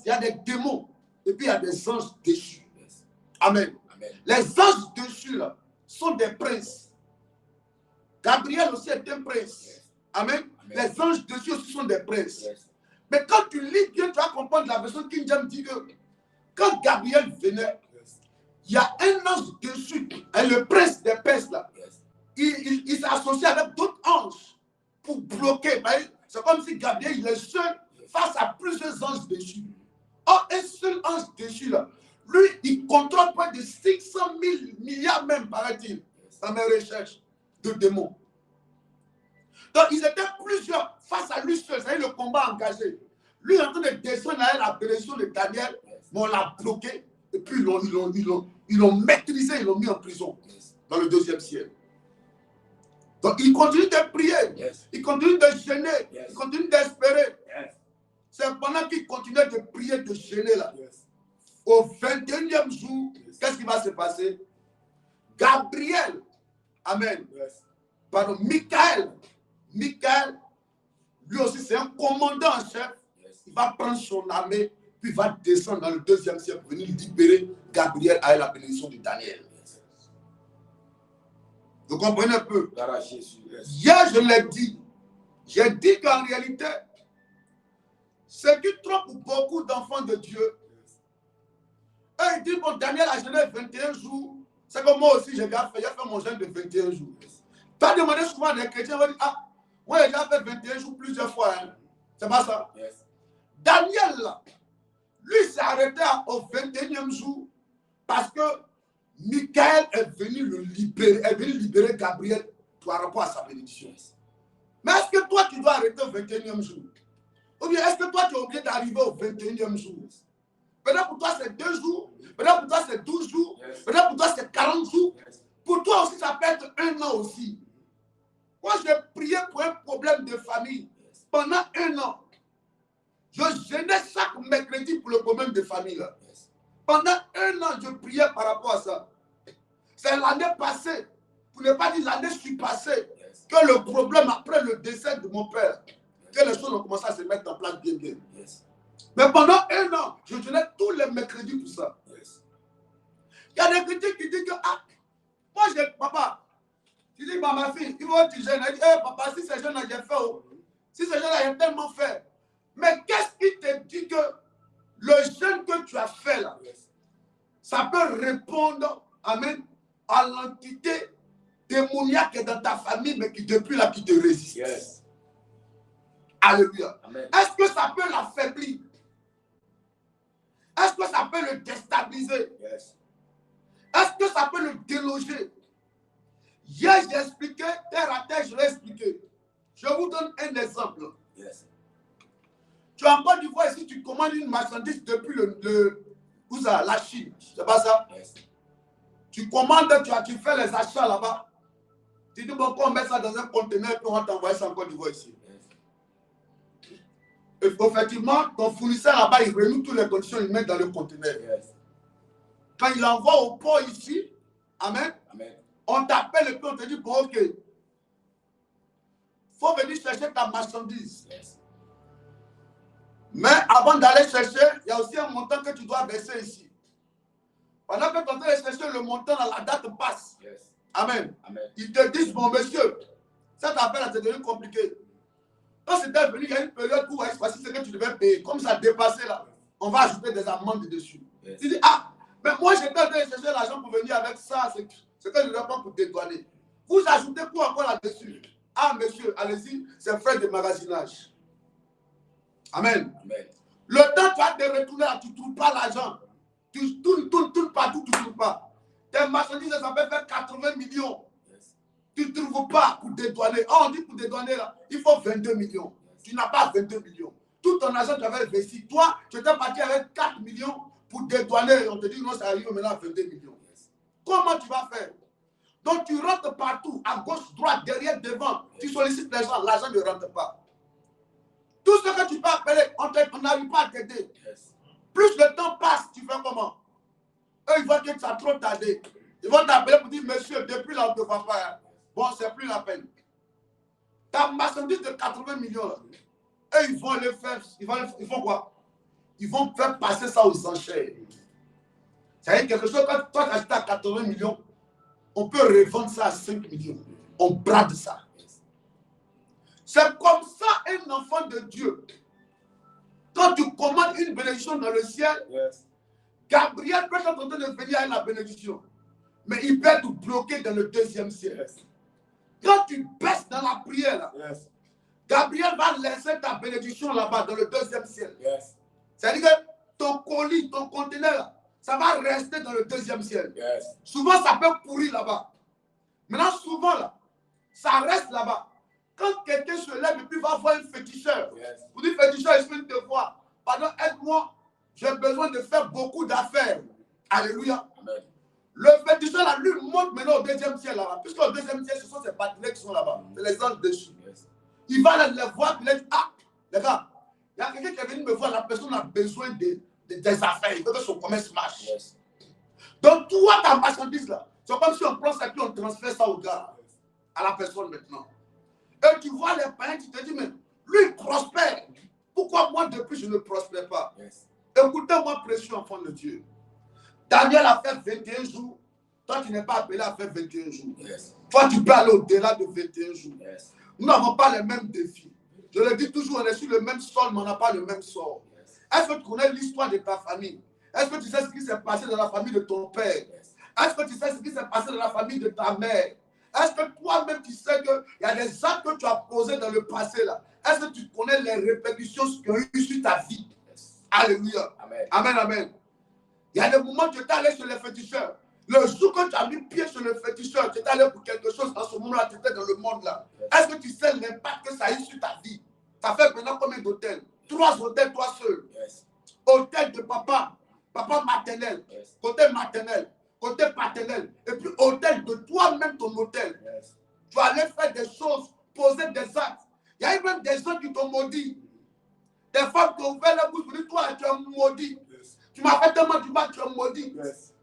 y a des démons et puis il y a des anges déchus. Yes. Amen. Amen. Les anges déchus là, sont des princes. Gabriel aussi est un prince. Yes. Amen. Amen. Les anges déchus aussi sont des princes. Yes. Mais quand tu lis bien, tu vas comprendre la version King James dit que quand Gabriel venait, Yes. il y a un ange dessus, et le prince des princes là, Yes. il s'est associé avec d'autres anges pour bloquer. C'est comme si Gabriel il est seul face à plusieurs anges déchus. Or, un seul ange déchu là, lui, il contrôle près de 500 000 milliards même, paraît-il, dans mes recherches de démons. Donc, ils étaient plusieurs face à lui seul, c'est-à-dire le combat engagé. Lui, il est en train de descendre à la bénédiction de Daniel, mais on l'a bloqué, et puis ils l'ont maîtrisé, ils l'ont mis en prison, Yes. dans le 2e ciel. Donc, il continue de prier, Yes. il continue de gêner, Yes. il continue d'espérer. Yes. C'est pendant qu'il continuait de prier, de gêner là. Yes. Au 21e jour, qu'est-ce qui va se passer? Gabriel, amen, Yes. pardon, Michael, lui aussi c'est un commandant en chef, Yes. il va prendre son armée, puis il va descendre dans le 2e ciel pour venir libérer Gabriel à la bénédiction de Daniel. Yes. Vous comprenez un peu? Gloire à Jésus. Yes. Hier, je l'ai dit, j'ai dit qu'en réalité, ce qui trompe beaucoup d'enfants de Dieu, eux, ils disent, bon, Daniel a jeûné 21 jours. C'est comme moi aussi, j'ai fait mon jeûne de 21 jours. Tu as demandé souvent à des chrétiens, on dit, moi j'ai déjà fait 21 jours plusieurs fois. Hein. C'est pas ça. Yes. Daniel, là, lui s'est arrêté au 21e jour parce que Michael est venu libérer Gabriel par rapport à sa bénédiction. Yes. Mais est-ce que toi, tu dois arrêter au 21e jour? Ou bien est-ce que toi, tu es obligé d'arriver au 21e jour? Peut-être pour toi, c'est 2 jours. Peut-être pour toi, c'est 12 jours. Peut-être pour toi, c'est 40 jours. Pour toi aussi, ça peut être 1 an aussi. Moi, j'ai prié pour un problème de famille pendant 1 an. Je gênais chaque mercredi pour le problème de famille. Là. Pendant 1 an, je priais par rapport à ça. C'est l'année passée, pour ne pas dire l'année surpassée, que le problème, après le décès de mon père, que les choses ont commencé à se mettre en place bien. Mais pendant 1 an, je tenais tous les mercredis pour ça. Il y a des critiques qui disent que, ah, moi j'ai, papa, tu dis, ma fille, il va te gêner. Elle dit, hey, papa, si ces jeunes-là, j'ai fait, si ces jeunes-là, j'ai tellement fait. Mais qu'est-ce qui te dit que le jeûne que tu as fait là, ça peut répondre, amen, à l'entité démoniaque dans ta famille, mais qui depuis là, qui te résiste. Alléluia. Est-ce que ça peut l'affaiblir? Est-ce que ça peut le déstabiliser? Est-ce que ça peut le déloger? Hier, j'ai expliqué, terre à terre, je l'ai expliqué. Je vous donne un exemple. Tu es en Côte d'Ivoire ici, tu commandes une marchandise depuis où ça, la Chine. C'est pas ça? Tu commandes, tu fais les achats là-bas. Tu dis, bon, on met ça dans un conteneur et on va t'envoyer ça en Côte d'Ivoire ici. Et effectivement, ton fournisseur là-bas, il renoue toutes les conditions, il met dans le conteneur. Quand il envoie au port ici, amen, on t'appelle et puis on te dit, bon, ok, il faut venir chercher ta marchandise. Mais avant d'aller chercher, il y a aussi un montant que tu dois verser ici. Pendant que tu es en train de chercher le montant, la date passe. Amen. Ils te disent, bon monsieur, cette affaire c'est devenu compliqué. Quand c'était venu, il y a une période où voici ce que tu devais payer. Comme ça a dépassé là, on va ajouter des amendes dessus. Tu dis, ah, mais moi j'étais en train de chercher l'argent pour venir avec ça, c'est ce que je ne dois pas pour dédouaner. Vous ajoutez quoi encore là-dessus? Ah monsieur, allez-y, c'est frais de magasinage. Amen. Le temps tu vas te retourner là, tu ne trouves pas l'argent. Tu tournes partout, tu ne trouves pas. Tes marchandises, ça peut faire 80 millions. Tu ne trouves pas pour dédouaner. Oh, on dit pour dédouaner là, il faut 22 millions. Tu n'as pas 22 millions. Tout ton argent, tu avais investi. Toi, tu étais parti avec 4 millions pour dédouaner. On te dit non, ça arrive maintenant à 22 millions. Comment tu vas faire? Donc tu rentres partout, à gauche, droite, derrière, devant. Tu sollicites les gens, l'argent ne rentre pas. Tout ce que tu peux appeler, on n'arrive pas à t'aider. Plus le temps passe, tu fais comment? Eux, ils voient que ça a trop tardé. Ils vont t'appeler pour dire, monsieur, depuis là, on ne te voit pas. Hein. Bon, c'est plus la peine. Ta marchandise de 80 millions, là, eux, ils vont le faire. Ils font quoi? Ils vont faire passer ça aux enchères. C'est-à-dire quelque chose, quand toi, tu achètes à 80 millions, on peut revendre ça à 5 millions. On brade ça. C'est comme ça un enfant de Dieu. Quand tu commandes une bénédiction dans le ciel, Gabriel peut être en train de venir à la bénédiction. Mais il peut être bloqué dans le 2e ciel. Quand tu baisses dans la prière, Gabriel va laisser ta bénédiction là-bas, dans le 2e ciel. C'est-à-dire que ton colis, ton conteneur, ça va rester dans le 2e ciel. Souvent, ça peut pourrir là-bas. Maintenant, souvent, là, ça reste là-bas. Quand quelqu'un se lève et puis va voir un féticheur, vous dites, féticheur, je viens de te voir. Pardon, aide-moi, j'ai besoin de faire beaucoup d'affaires. Alléluia. Amen. Le féticheur, là, lui, monte maintenant au 2e ciel là-bas. Puisqu'au 2e ciel, ce sont ses partenaires qui sont là-bas. C'est les anges dessus. Il va les voir, il dit, ah, les gars, il y a quelqu'un qui est venu me voir, la personne a besoin des affaires, il veut que son commerce marche. Donc, toi, ta marchandise là, c'est comme si on prend ça et on transfère ça au gars, à la personne maintenant. Et tu vois les païens, tu te dis, mais lui, il prospère. Pourquoi moi, depuis, je ne prospère pas? Écoutez-moi, précieux enfant de Dieu. Daniel a fait 21 jours. Toi, tu n'es pas appelé à faire 21 jours. Toi, tu peux aller au-delà de 21 jours. Nous n'avons pas les mêmes défis. Je le dis toujours, on est sur le même sol, mais on n'a pas le même sort. Est-ce que tu connais l'histoire de ta famille? Est-ce que tu sais ce qui s'est passé dans la famille de ton père? Est-ce que tu sais ce qui s'est passé dans la famille de ta mère? Est-ce que toi-même tu sais qu'il y a des actes que tu as posés dans le passé là? Est-ce que tu connais les répercussions qui ont eu sur ta vie? Alléluia. Amen. Amen, amen. Il y a des moments où tu es allé sur les féticheurs. Le jour que tu as mis pied sur le féticheur, tu es allé pour quelque chose, en ce moment-là, tu étais dans le monde là. Est-ce que tu sais l'impact que ça a eu sur ta vie? Ça fait maintenant combien d'hôtels? 3 autels, toi seul. Yes. Autel de papa, papa maternel, Yes. côté maternel, côté paternel, et puis autel de toi-même, ton autel. Yes. Tu allais faire des choses, poser des actes. Il y a même des gens qui t'ont maudit. Des femmes qui ont ouvert la bouche pour dire, toi, tu es maudit. Yes. Tu m'as fait tellement du mal, tu es maudit. Yes.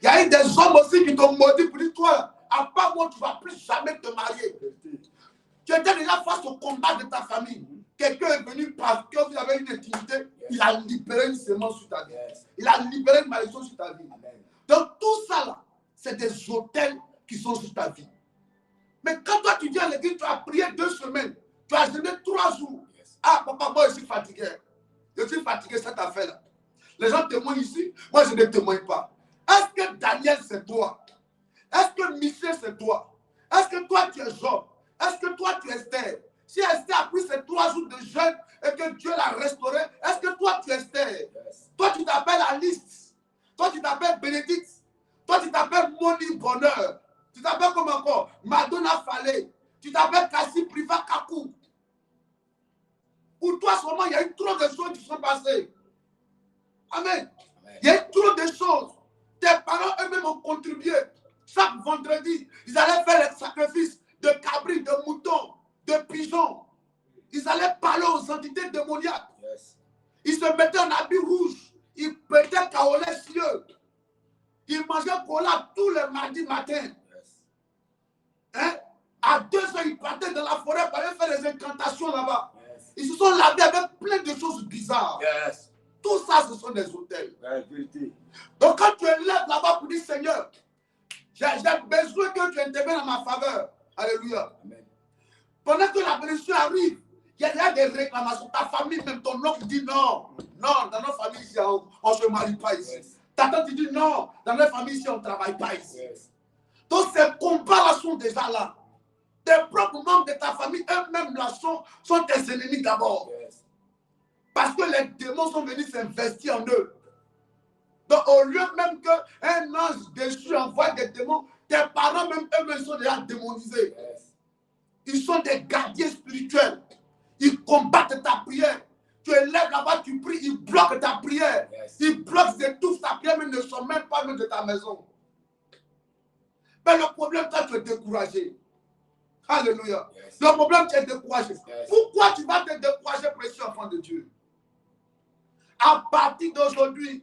Il y a eu des hommes aussi qui t'ont maudit pour dire, toi, à part moi, tu ne vas plus jamais te marier. Tu étais déjà face au combat de ta famille. Quelqu'un est venu parce que vous avez une intimité, il a libéré une sémence sur ta vie. Yes. Il a libéré une malédiction sur ta vie. Amen. Donc tout ça là, c'est des autels qui sont sur ta vie. Mais quand toi tu viens à l'église, tu as prié 2 semaines, tu as jeûné 3 jours. Yes. Ah papa, moi je suis fatigué. Je suis fatigué cette affaire-là. Les gens témoignent ici, moi je ne témoigne pas. Est-ce que Daniel c'est toi? Est-ce que Michel c'est toi? Est-ce que toi tu es Job? Est-ce que toi tu es Esther? Si Esther a pris ces 3 jours de jeûne et que Dieu l'a restauré, est-ce que toi tu es Esther? Yes. Toi tu t'appelles Alice. Toi tu t'appelles Bénédicte. Toi tu t'appelles Moni Bonheur. Tu t'appelles comme encore Madonna Fallé. Tu t'appelles Kassi Priva Kakou. Pour toi seulement, il y a eu trop de choses qui sont passées. Amen. Amen. Il y a eu trop de choses. Tes parents eux-mêmes ont contribué. Chaque vendredi, ils allaient faire les sacrifices de cabris, de moutons, de pigeons. Ils allaient parler aux entités démoniaques. Yes. Ils se mettaient en habit rouge. Ils pétaient kaolais sur eux. Ils mangeaient cola tous les mardis matin. Yes. Hein? À 2 heures, ils partaient dans la forêt pour aller faire des incantations là-bas. Yes. Ils se sont lavés avec plein de choses bizarres. Yes. Tout ça, ce sont des hôtels. La vérité. Donc quand tu élèves là-bas pour dire Seigneur, j'ai besoin que tu interviennes en ma faveur. Alléluia. Amen. Pendant que la bénédiction arrive, il y a des réclamations. Ta famille, même ton oncle dit non. Non, dans notre famille ici, on ne se marie pas ici. Yes. Ta tante dit non, dans notre famille ici, on ne travaille pas ici. Yes. Donc ces combats-là sont déjà là. Tes propres membres de ta famille, eux-mêmes là, sont tes ennemis d'abord. Yes. Parce que les démons sont venus s'investir en eux. Donc au lieu même qu'un ange déchu envoie des démons, tes parents même eux-mêmes sont déjà démonisés. Yes. Ils sont des gardiens spirituels. Ils combattent ta prière. Tu élèves là-bas, tu pries, ils bloquent ta prière. Yes. Ils bloquent, ils étouffent ta prière, mais ils ne sont même pas même de ta maison. Mais le problème, toi, tu es découragé. Alléluia. Yes. Le problème, tu es découragé. Yes. Pourquoi tu vas te décourager, précieux enfant de Dieu? À partir d'aujourd'hui,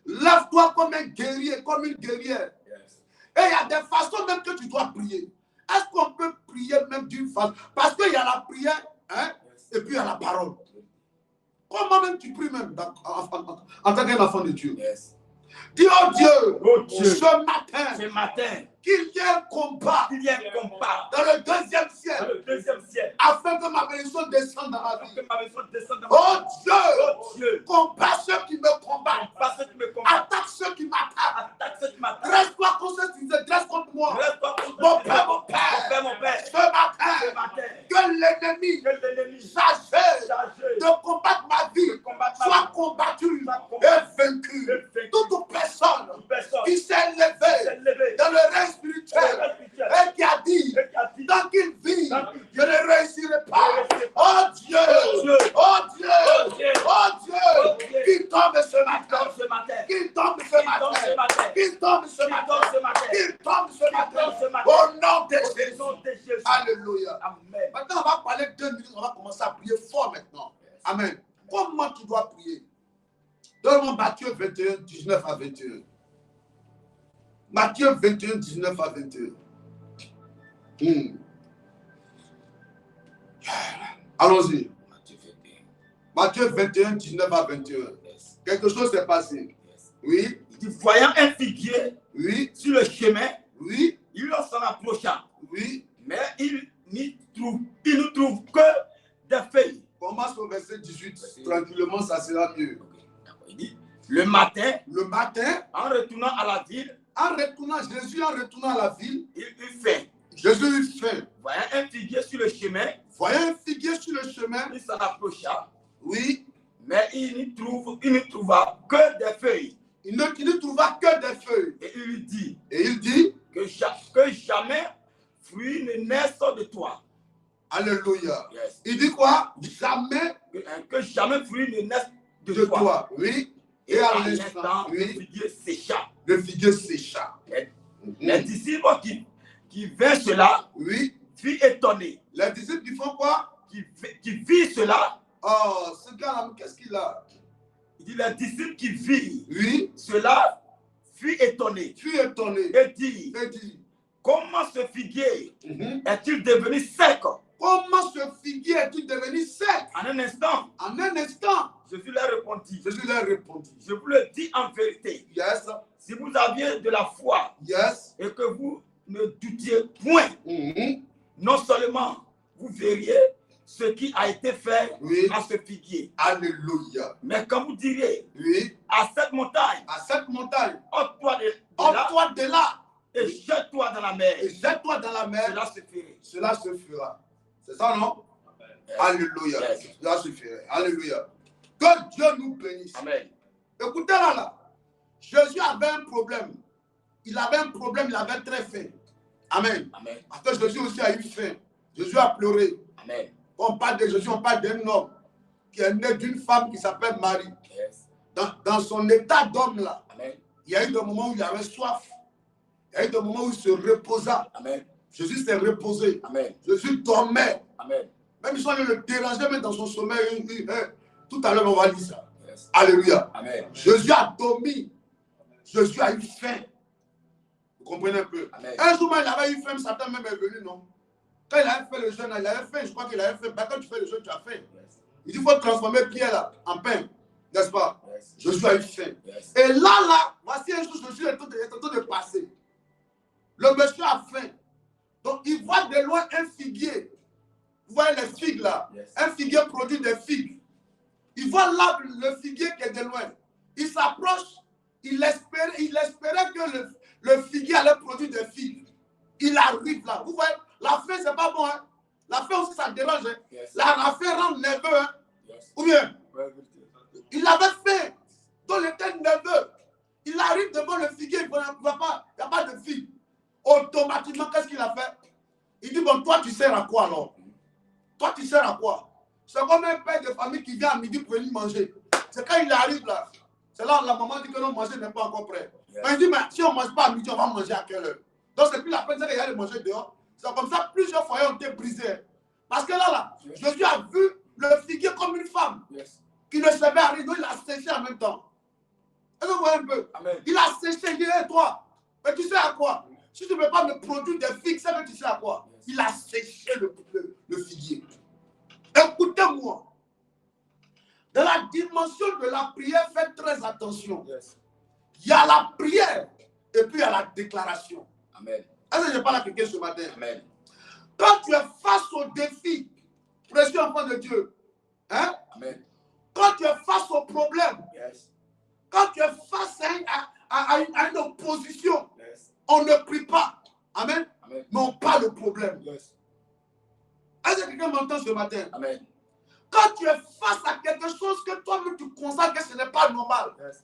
lève-toi comme un guerrier, comme une guerrière. Yes. Et il y a des façons même que tu dois prier. Est-ce qu'on peut prier même d'une façon? Parce qu'il y a la prière, hein, Yes. et puis il y a la parole. Comment même tu pries même en tant qu'un enfant de Dieu? Yes. Dis, oh Dieu, Oh Dieu, ce matin, ce matin, qu'il y ait un combat il y a un combat dans le 2e dans ciel, le 2e ciel. afin que ma bénédiction descende dans ma Afin vie. que ma maison descende dans Oh Dieu, Oh Dieu, combat ceux qui me combattent, combat ceux qui me combattent, attaque ceux qui m'attaquent, attaque ceux qui m'attaquent. dresse-toi contre ceux qui se dressent contre moi. Reste-toi contre Mon eux. Père, mon Mon Père, Père, mon Père, ce ce matin, matin, que l'ennemi que l'ennemi chargé chargé de combattre ma vie de combattre ma soit vie combattu soit combattu et vaincu. et vaincu. Toute personne Toute personne qui s'est s'est levée levée dans le règne spirituel spirituel et qui a dit, et qui a dit tant qu'il vit, Tant qu'il vit, je ne réussirai pas. je ne réussirai Oh Dieu, Oh Dieu, oh Dieu, oh Dieu, oh oh Dieu, Dieu, qu'il tombe ce matin, tombe ce matin, qu'il tombe ce tombe matin, ce matin, qu'il tombe ce qu'il matin, tombe ce matin, qu'il tombe ce matin, tombe ce matin. au nom de au Jésus. nom de Jésus. Alléluia. Amen. Maintenant, on va parler 2 minutes, on va commencer à prier fort maintenant. Amen. Comment tu dois prier? Donne-moi Matthieu 21, 19 à 21. Matthieu 21, 19 à 21. Allons-y. Matthieu 21, 19 à 21. Yes. Quelque chose s'est passé. Yes. Oui, Il dit, voyant un figuier oui, sur le chemin, oui, il s'en approcha, oui. mais il ne trouve que des feuilles. Commence au verset 18. Tranquillement, ça sera mieux. Okay. D'accord. Il dit, le matin, En retournant à la ville, Jésus en retournant à la ville, il eut faim. Jésus eut faim. Voyant un figuier sur le chemin, Voyant un figuier sur le chemin, il s'en approcha, oui, mais il ne trouva que des feuilles. il ne trouva que des feuilles. Et il lui dit, Et il dit, que jamais fruit ne naisse de toi. Alléluia. Yes. Il dit quoi? Jamais Que jamais fruit ne naisse de de toi. toi. Oui. Et à à l'instant, l'instant, le oui, figuier sécha. le figuier sécha. Les disciples qui virent cela, Oui. furent étonnés. Les disciples qui font quoi? Qui virent cela. Oh, ce gars-là, qu'est-ce qu'il a? Il dit les disciples qui virent Oui. cela furent étonnés. Fut étonné. Et dit, comment ce figuier est-il devenu sec? Comment ce figuier est-il devenu sec? En un instant, En un instant, Jésus leur répondit. Jésus leur répondit. Je vous le dis en vérité. Yes. Si vous aviez de la foi Yes. et que vous ne doutiez point, non seulement vous verriez ce qui a été fait Oui. à ce figuier, Alléluia. mais quand vous diriez Oui. à cette montagne, À cette montagne, ôte-toi de là ôte-toi de là et jette-toi dans la mer, et jette-toi dans la mer. cela se ferait. Cela se fera. C'est ça, non? Yes. Alléluia. Yes. Cela se ferait. Alléluia. Que Dieu nous bénisse. Amen. Écoutez là. Jésus avait un problème. Il avait un problème, il avait très faim. Amen. Amen. Parce que Jésus aussi a eu faim. Jésus a pleuré. Amen. Quand on parle de Jésus, on parle d'un homme qui est né d'une femme qui s'appelle Marie. Yes. Dans son état d'homme là, Amen. il y a eu des moments où il avait soif. Il y a eu des moments où il se reposa. Amen. Jésus s'est reposé. Amen. Jésus dormait. Amen. Même ils sont allés le déranger, mais dans son sommeil. Tout à l'heure, on va lire ça. Yes. Alléluia. Amen. Jésus a dormi. Jésus a eu faim. Vous comprenez un peu? Amen. Un jour, il avait eu faim, Satan même est venu, non? Quand il avait fait le jeûne, il avait faim, je crois qu'il avait faim. Quand tu fais le jeûne, tu as faim. Yes. Il dit, il faut transformer pierre là, en pain. N'est-ce pas? Yes. Jésus a eu faim. Yes. Et là, voici un jour, Jésus est en train de passer. Le monsieur a faim. Donc, il voit de loin un figuier. Vous voyez les figues là? Yes. Un figuier produit des figues. Il voit là le figuier qui est de loin. Il s'approche. Il espérait que le figuier allait produire des figues. Il arrive là. Vous voyez, la faim, c'est pas bon. Hein? La faim aussi, ça dérange. Hein? Yes. La faim rend nerveux. Hein? Yes. Ou bien, Ouais. il avait faim. Donc, il était nerveux. Il arrive devant le figuier. Il n'y a pas de figue. Automatiquement, qu'est-ce qu'il a fait? Il dit, bon, toi, tu sers à quoi alors? Toi, tu sers à quoi? C'est comme un père de famille qui vient à midi pour venir manger. C'est quand il arrive là. C'est là où la maman dit que non, manger n'est pas encore prêt. Yes. Mais il dit, mais si on ne mange pas à midi, on va manger à quelle heure? Donc, c'est plus la peine qu'il y a de manger dehors. C'est comme ça, plusieurs foyers ont été brisés. Parce que là, Yes. Jésus a vu le figuier comme une femme Yes. qui ne savait rien. Donc, il a séché en même temps. Est-ce que vous voyez un peu? Amen. Il a séché, il dit, hey, toi, mais tu sais à quoi? Si tu ne peux pas me produire des figues, c'est que tu sais à quoi? Yes. Il a séché le figuier. Écoutez-moi. Dans la dimension de la prière, faites très attention. Yes. Il y a la prière et puis il y a la déclaration. Amen. Est-ce que je parle à quelqu'un ce matin? Amen. Quand tu es face au défi, précieux enfant de Dieu, hein? Amen. Quand tu es face au problème, Yes. quand tu es face à une opposition, Yes. on ne prie pas. Amen. Amen. Mais on parle le problème. Yes. Est-ce que quelqu'un m'entend ce matin? Amen. Quand tu es face à quelque chose que toi-même tu constates que ce n'est pas normal, Yes.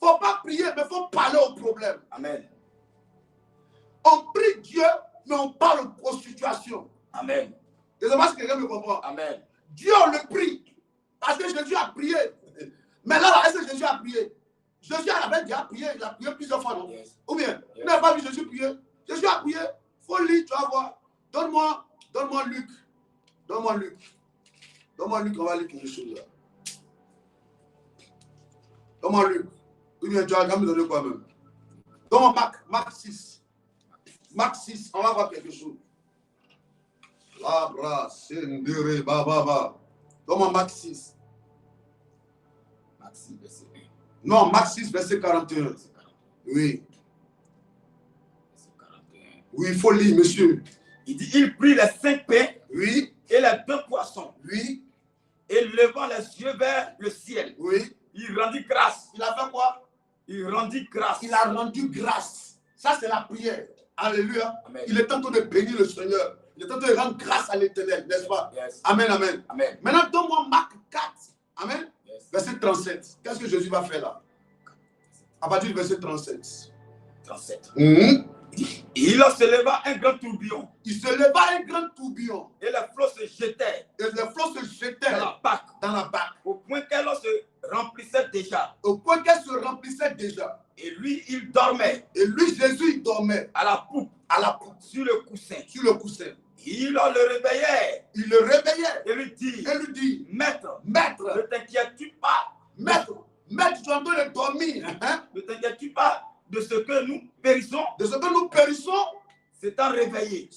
il ne faut pas prier, mais il faut parler au problème. Amen. On prie Dieu, mais on parle aux situations. Amen. Je ne sais pas si quelqu'un me comprend. Amen. Dieu, on le prie. Parce que Jésus a prié. Mais là, est-ce que Jésus a prié? Jésus avait déjà prié. Il a prié plusieurs fois, non? Yes. Ou bien, Yes. tu n'as pas vu Jésus prier? Jésus a prié. Il faut lire, tu vas voir. Donne-moi Luc. Donne-moi Luc. Donne-moi Luc, on va lire quelque chose là. Donne-moi Luc. Ou bien, tu vas me donner quoi même? Donne-moi Marc 6. Marc 6, on va voir quelque chose. Labra, sendere, baba. Donne-moi Marc 6. Marc 6, verset 1. Non, Marc 6, verset 41. Verset 41. Oui. Verset 41. Oui, il faut lire, monsieur. Il dit, il prit les 5 pains Oui, et les 2 poissons. oui, Et levant les yeux vers le ciel, oui. il rendit grâce. Il a fait quoi? Il rendit grâce. Il a rendu grâce. Ça, c'est la prière. Alléluia. Amen. Il est en train de bénir le Seigneur. Il est en train de rendre grâce à l'Éternel, n'est-ce pas? Yes. Amen, amen. Amen. Maintenant, donne-moi Marc 4. Amen. Yes. Verset 37. Qu'est-ce que Jésus va faire là? À partir du verset 37. 37. Mhm. Il se leva un grand tourbillon. Il se leva un grand tourbillon. Et les flots se jetaient. Et les flots se jetaient Dans la barque. Au point qu'elle se remplissait déjà. Au point qu'elle se remplissait déjà. Et lui, il dormait. Et lui, Jésus, il dormait. À la poupe. Sur le coussin. Sur le coussin. Il le réveillait. Il le réveillait. Et lui dit, Maître, ne t'inquiètes-tu pas. Maître, tu es en train de dormir. Hein? Ne t'inquiètes-tu pas de ce que nous périssons. De ce que nous périssons. S'étant réveillé.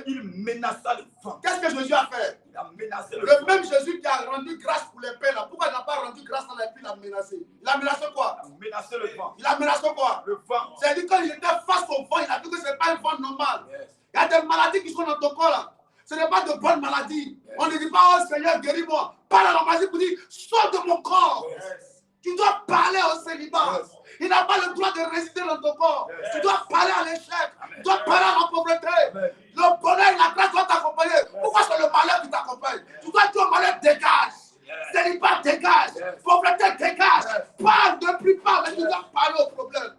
Il menaça le vent. Qu'est-ce que Jésus a fait? Il a menacé le vent. Même Jésus qui a rendu grâce pour les paix là. Pourquoi il n'a pas rendu grâce à les paix? Il a menacé. Il a menacé quoi? Il a menacé le vent. Il a menacé quoi? Le vent. C'est-à-dire quand il était face au vent, il a dit que ce n'est pas un vent normal. Yes. Il y a des maladies qui sont dans ton corps là. Ce n'est pas de bonnes maladies. Yes. On ne dit pas, oh Seigneur, guéris-moi. Parle à la magie pour dire, sors de mon corps. Yes. Tu dois parler au célibat. Yes. Il n'a pas le droit de résider dans ton corps. Yes. Tu dois parler à l'échec. Tu dois parler à la pauvreté. Amen. Le bonheur et la grâce doivent t'accompagner. Yes. Pourquoi c'est le malheur qui t'accompagne? Yes. Tu dois dire au malheur, dégage. Yes. Célibat, dégage. Yes. Pauvreté, dégage. Yes. Parle, ne prie pas, mais tu dois parler au problème.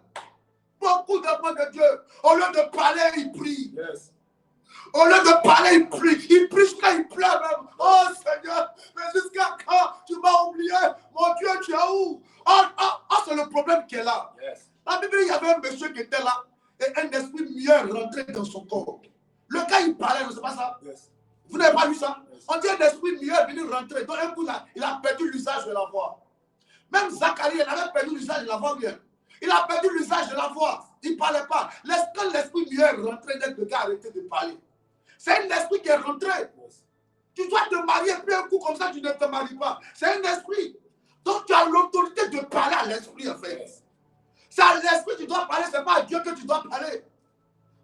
Beaucoup d'enfants de Dieu, au lieu de parler, ils prient. Yes. Au lieu de parler, ils prient. Ils prient jusqu'à ils pleurent même. Oh Seigneur, mais jusqu'à quand tu m'as oublié? Mon Dieu, tu es où? C'est le problème qui est là. Yes. La Bible, il y avait un monsieur qui était là et un esprit mieux rentré dans son corps. Le gars, il parlait, ne c'est pas ça? Yes. Vous n'avez pas lu ça? Yes. On dit un esprit mieux est venu rentrer. Donc un coup, là, il a perdu l'usage de la voix. Même Zacharie, il avait perdu l'usage de la voix bien. Il a perdu l'usage de la voix. Il ne parlait pas. Quand l'esprit mieux est rentré, le gars a arrêté de parler. C'est un esprit qui est rentré. Yes. Tu dois te marier, puis un coup comme ça, tu ne te maries pas. C'est un esprit. Donc tu as l'autorité de parler à l'esprit en fait. Yes. C'est à l'esprit que tu dois parler, ce n'est pas à Dieu que tu dois parler.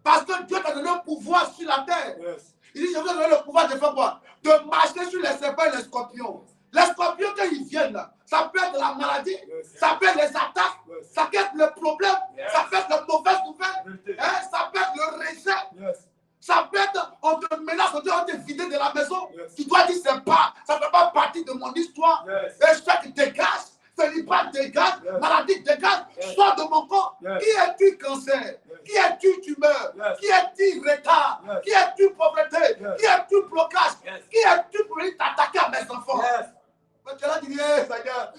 Parce que Dieu t'a donné le pouvoir sur la terre. Yes. Il dit, je vous ai donné le pouvoir de faire quoi? De marcher sur les serpents et les scorpions. Les scorpions, quand ils viennent là, ça peut être la maladie, yes. Ça peut être les attaques, yes. Ça peut être le problème, yes. Ça peut être la mauvaise nouvelle, hein? Ça peut être le rejet. Yes. Ça peut être, on te menace, on te vidé de la maison. Yes. Tu dois dire, ça ne fait pas partie de mon histoire. Yes. Et chaque dégage, célibat dégage, yes. Maladie dégage, yes. Sors de mon corps. Yes. Qui es-tu cancer? Yes. Qui es-tu tumeur? Yes. Qui es-tu retard? Yes. Qui es-tu pauvreté? Yes. Qui es-tu blocage? Yes. Qui es-tu pour t'attaquer à mes enfants? Yes. Mais tu as dit, Seigneur,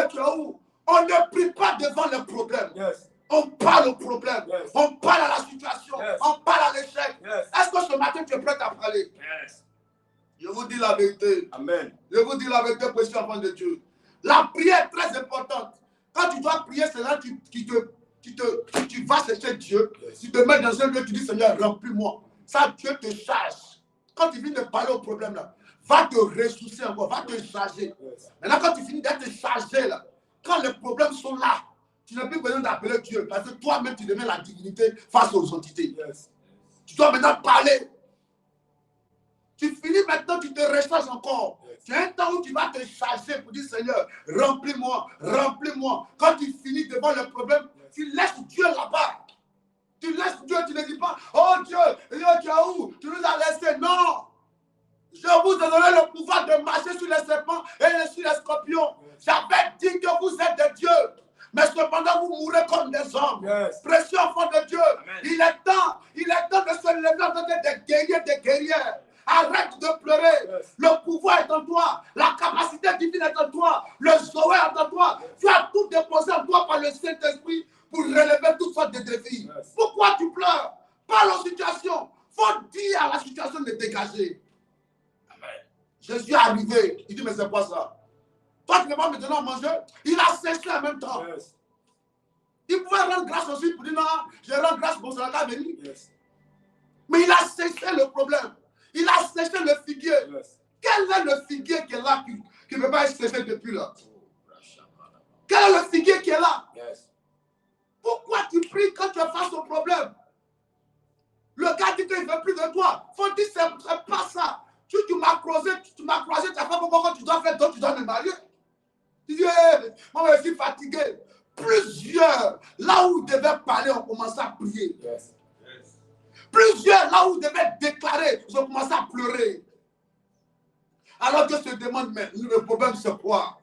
tu es où? On ne prie pas devant le problème. Yes. On parle au problème, yes. On parle à la situation, yes. On parle à l'échec. Yes. Est-ce que ce matin tu es prêt à parler? Yes. Je vous dis la vérité. Amen. Je vous dis la vérité, précieux enfant de Dieu. La prière est très importante. Quand tu dois prier, c'est là que tu vas chercher Dieu. Yes. Tu te mets dans un lieu, tu dis Seigneur, remplis-moi. Ça, Dieu te charge. Quand tu viens de parler au problème là, va te ressourcer encore, va te charger. Yes. Maintenant, quand tu finis d'être chargé là, quand les problèmes sont là, tu n'as plus besoin d'appeler Dieu parce que toi-même, tu deviens la divinité face aux entités. Yes. Tu dois maintenant parler. Tu finis maintenant, tu te recharges encore. Yes. Tu as un temps où tu vas te charger pour dire Seigneur, remplis-moi, remplis-moi. Quand tu finis devant le problème, yes. Tu laisses Dieu là-bas. Tu laisses Dieu, tu ne dis pas, oh Dieu, tu es où? Tu nous as laissés. Non. Je vous ai donné le pouvoir de marcher sur les serpents et sur les scorpions. Yes. J'avais dit que vous êtes des dieux. Mais cependant, vous mourrez comme des hommes. Yes. Précieux enfants de Dieu. Amen. Il est temps de se lever en tant que des guerriers, des guerrières. Arrête de pleurer. Yes. Le pouvoir est en toi. La capacité divine est en toi. Le Zoé est en toi. Yes. Tu as tout déposé en toi par le Saint-Esprit pour relever toutes sortes de défis. Yes. Pourquoi tu pleures? Parle aux situations. Il faut dire à la situation de dégager. Amen. Jésus est arrivé. Il dit, mais c'est quoi ça? Toi, tu ne vas pas me donner à manger. Il a séché en même temps. Yes. Il pouvait rendre grâce aussi pour dire non, je rends grâce pour cela venir. Yes. Mais il a séché le problème. Il a séché le figuier. Yes. Quel est le figuier qui est là, qui ne peut pas être séché depuis là? Quel est le figuier qui est là? Yes. Pourquoi tu pries quand tu es face au problème? Le gars dit qu'il ne veut plus de toi. Il faut dire que ce n'est pas ça. Tu m'as croisé, tu as fait pourquoi tu dois faire d'autres, tu dois me marier. Tu dis, moi je suis fatigué. Plusieurs, là où ils devaient parler, ont commencé à prier. Yes. Yes. Plusieurs, là où ils devaient déclarer, ils ont commencé à pleurer. Alors que se demande, mais le problème c'est quoi?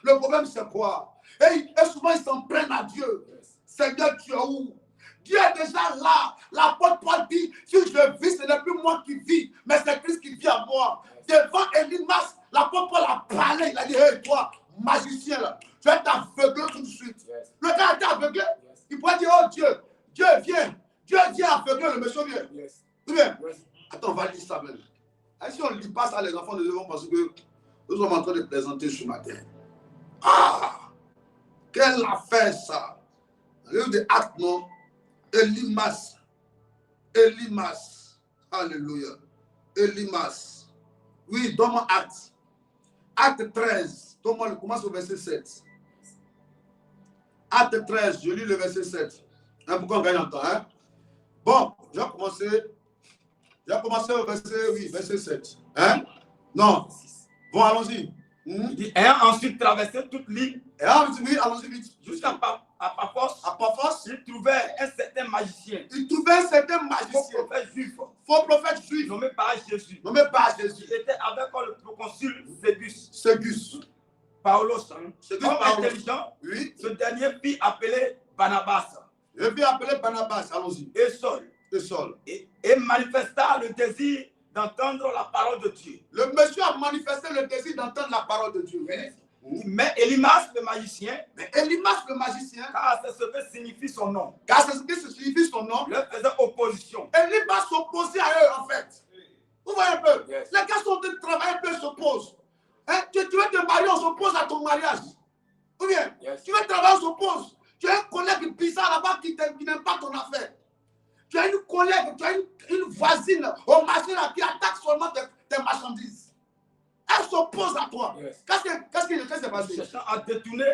Le problème c'est quoi? Et souvent ils s'en prennent à Dieu. Yes. Seigneur, tu es où? Dieu est déjà là. L'apôtre Paul dit, si je vis, ce n'est plus moi qui vis, mais c'est Christ qui vit en moi. Devant Elimas, l'apôtre Paul a parlé. Il a dit, hey, toi, magicien, là, tu vas t'aveugler tout de suite. Yes. Le gars était aveuglé. Yes. Il pourrait dire, oh Dieu, Dieu vient. Dieu vient aveugler, le monsieur vient. Yes. Ou bien, Yes. attends, on va lire ça même. Et si on ne lit pas ça, les enfants ne devront parce que nous sommes en train de présenter ce matin. Ah! Quelle affaire ça! Le livre des Actes, non? Elimas. Elimas. Alléluia. Elimas. Oui, donne-moi Acte. Acte 13. Donne-moi, commence au verset 7. Acte 13, je lis le verset 7. Hein, pourquoi on gagne en temps, hein? Bon, je vais commencer au verset, oui, verset 7. Hein? Non. Bon, allons-y. Il dit, ayant ensuite traversé toute l'île, Et ensuite, oui, allons-y vite. jusqu'à Paphos, À Paphos, il trouvait un certain magicien, il trouvait un certain faux magicien, prophète juif, faux prophète juif, nommé par Jésus. nommé par Il Jésus. était avec le proconsul Ségus, Ségus. Paulos, Ségus homme Paulos. intelligent. Oui. Ce dernier fit appeler Barnabas Je vais appeler Barnabas, allons-y. et Saul, Et Saul. et manifesta le désir d'entendre la parole de Dieu. Le monsieur a manifesté le désir d'entendre la parole de Dieu. Oui. Mais Elimas, le magicien, Mais Elimas, le magicien, car c'est ce que signifie son nom, car c'est ce que signifie son nom, leur faisait opposition. Elimas s'opposait à eux, en fait. Vous voyez un peu? Yes. Les gars sont en train de travailler, un peu s'opposent. Hein? Tu veux te marier, on s'oppose à ton mariage. Ou bien, Yes. tu veux travailler, on s'oppose. Tu as un collègue bizarre là-bas qui n'aime pas ton affaire. Tu as une collègue, tu as une voisine au marché là, qui attaque seulement tes marchandises. Elle s'oppose à toi. Yes. Qu'est-ce qui s'est passé? Cherchant à détourner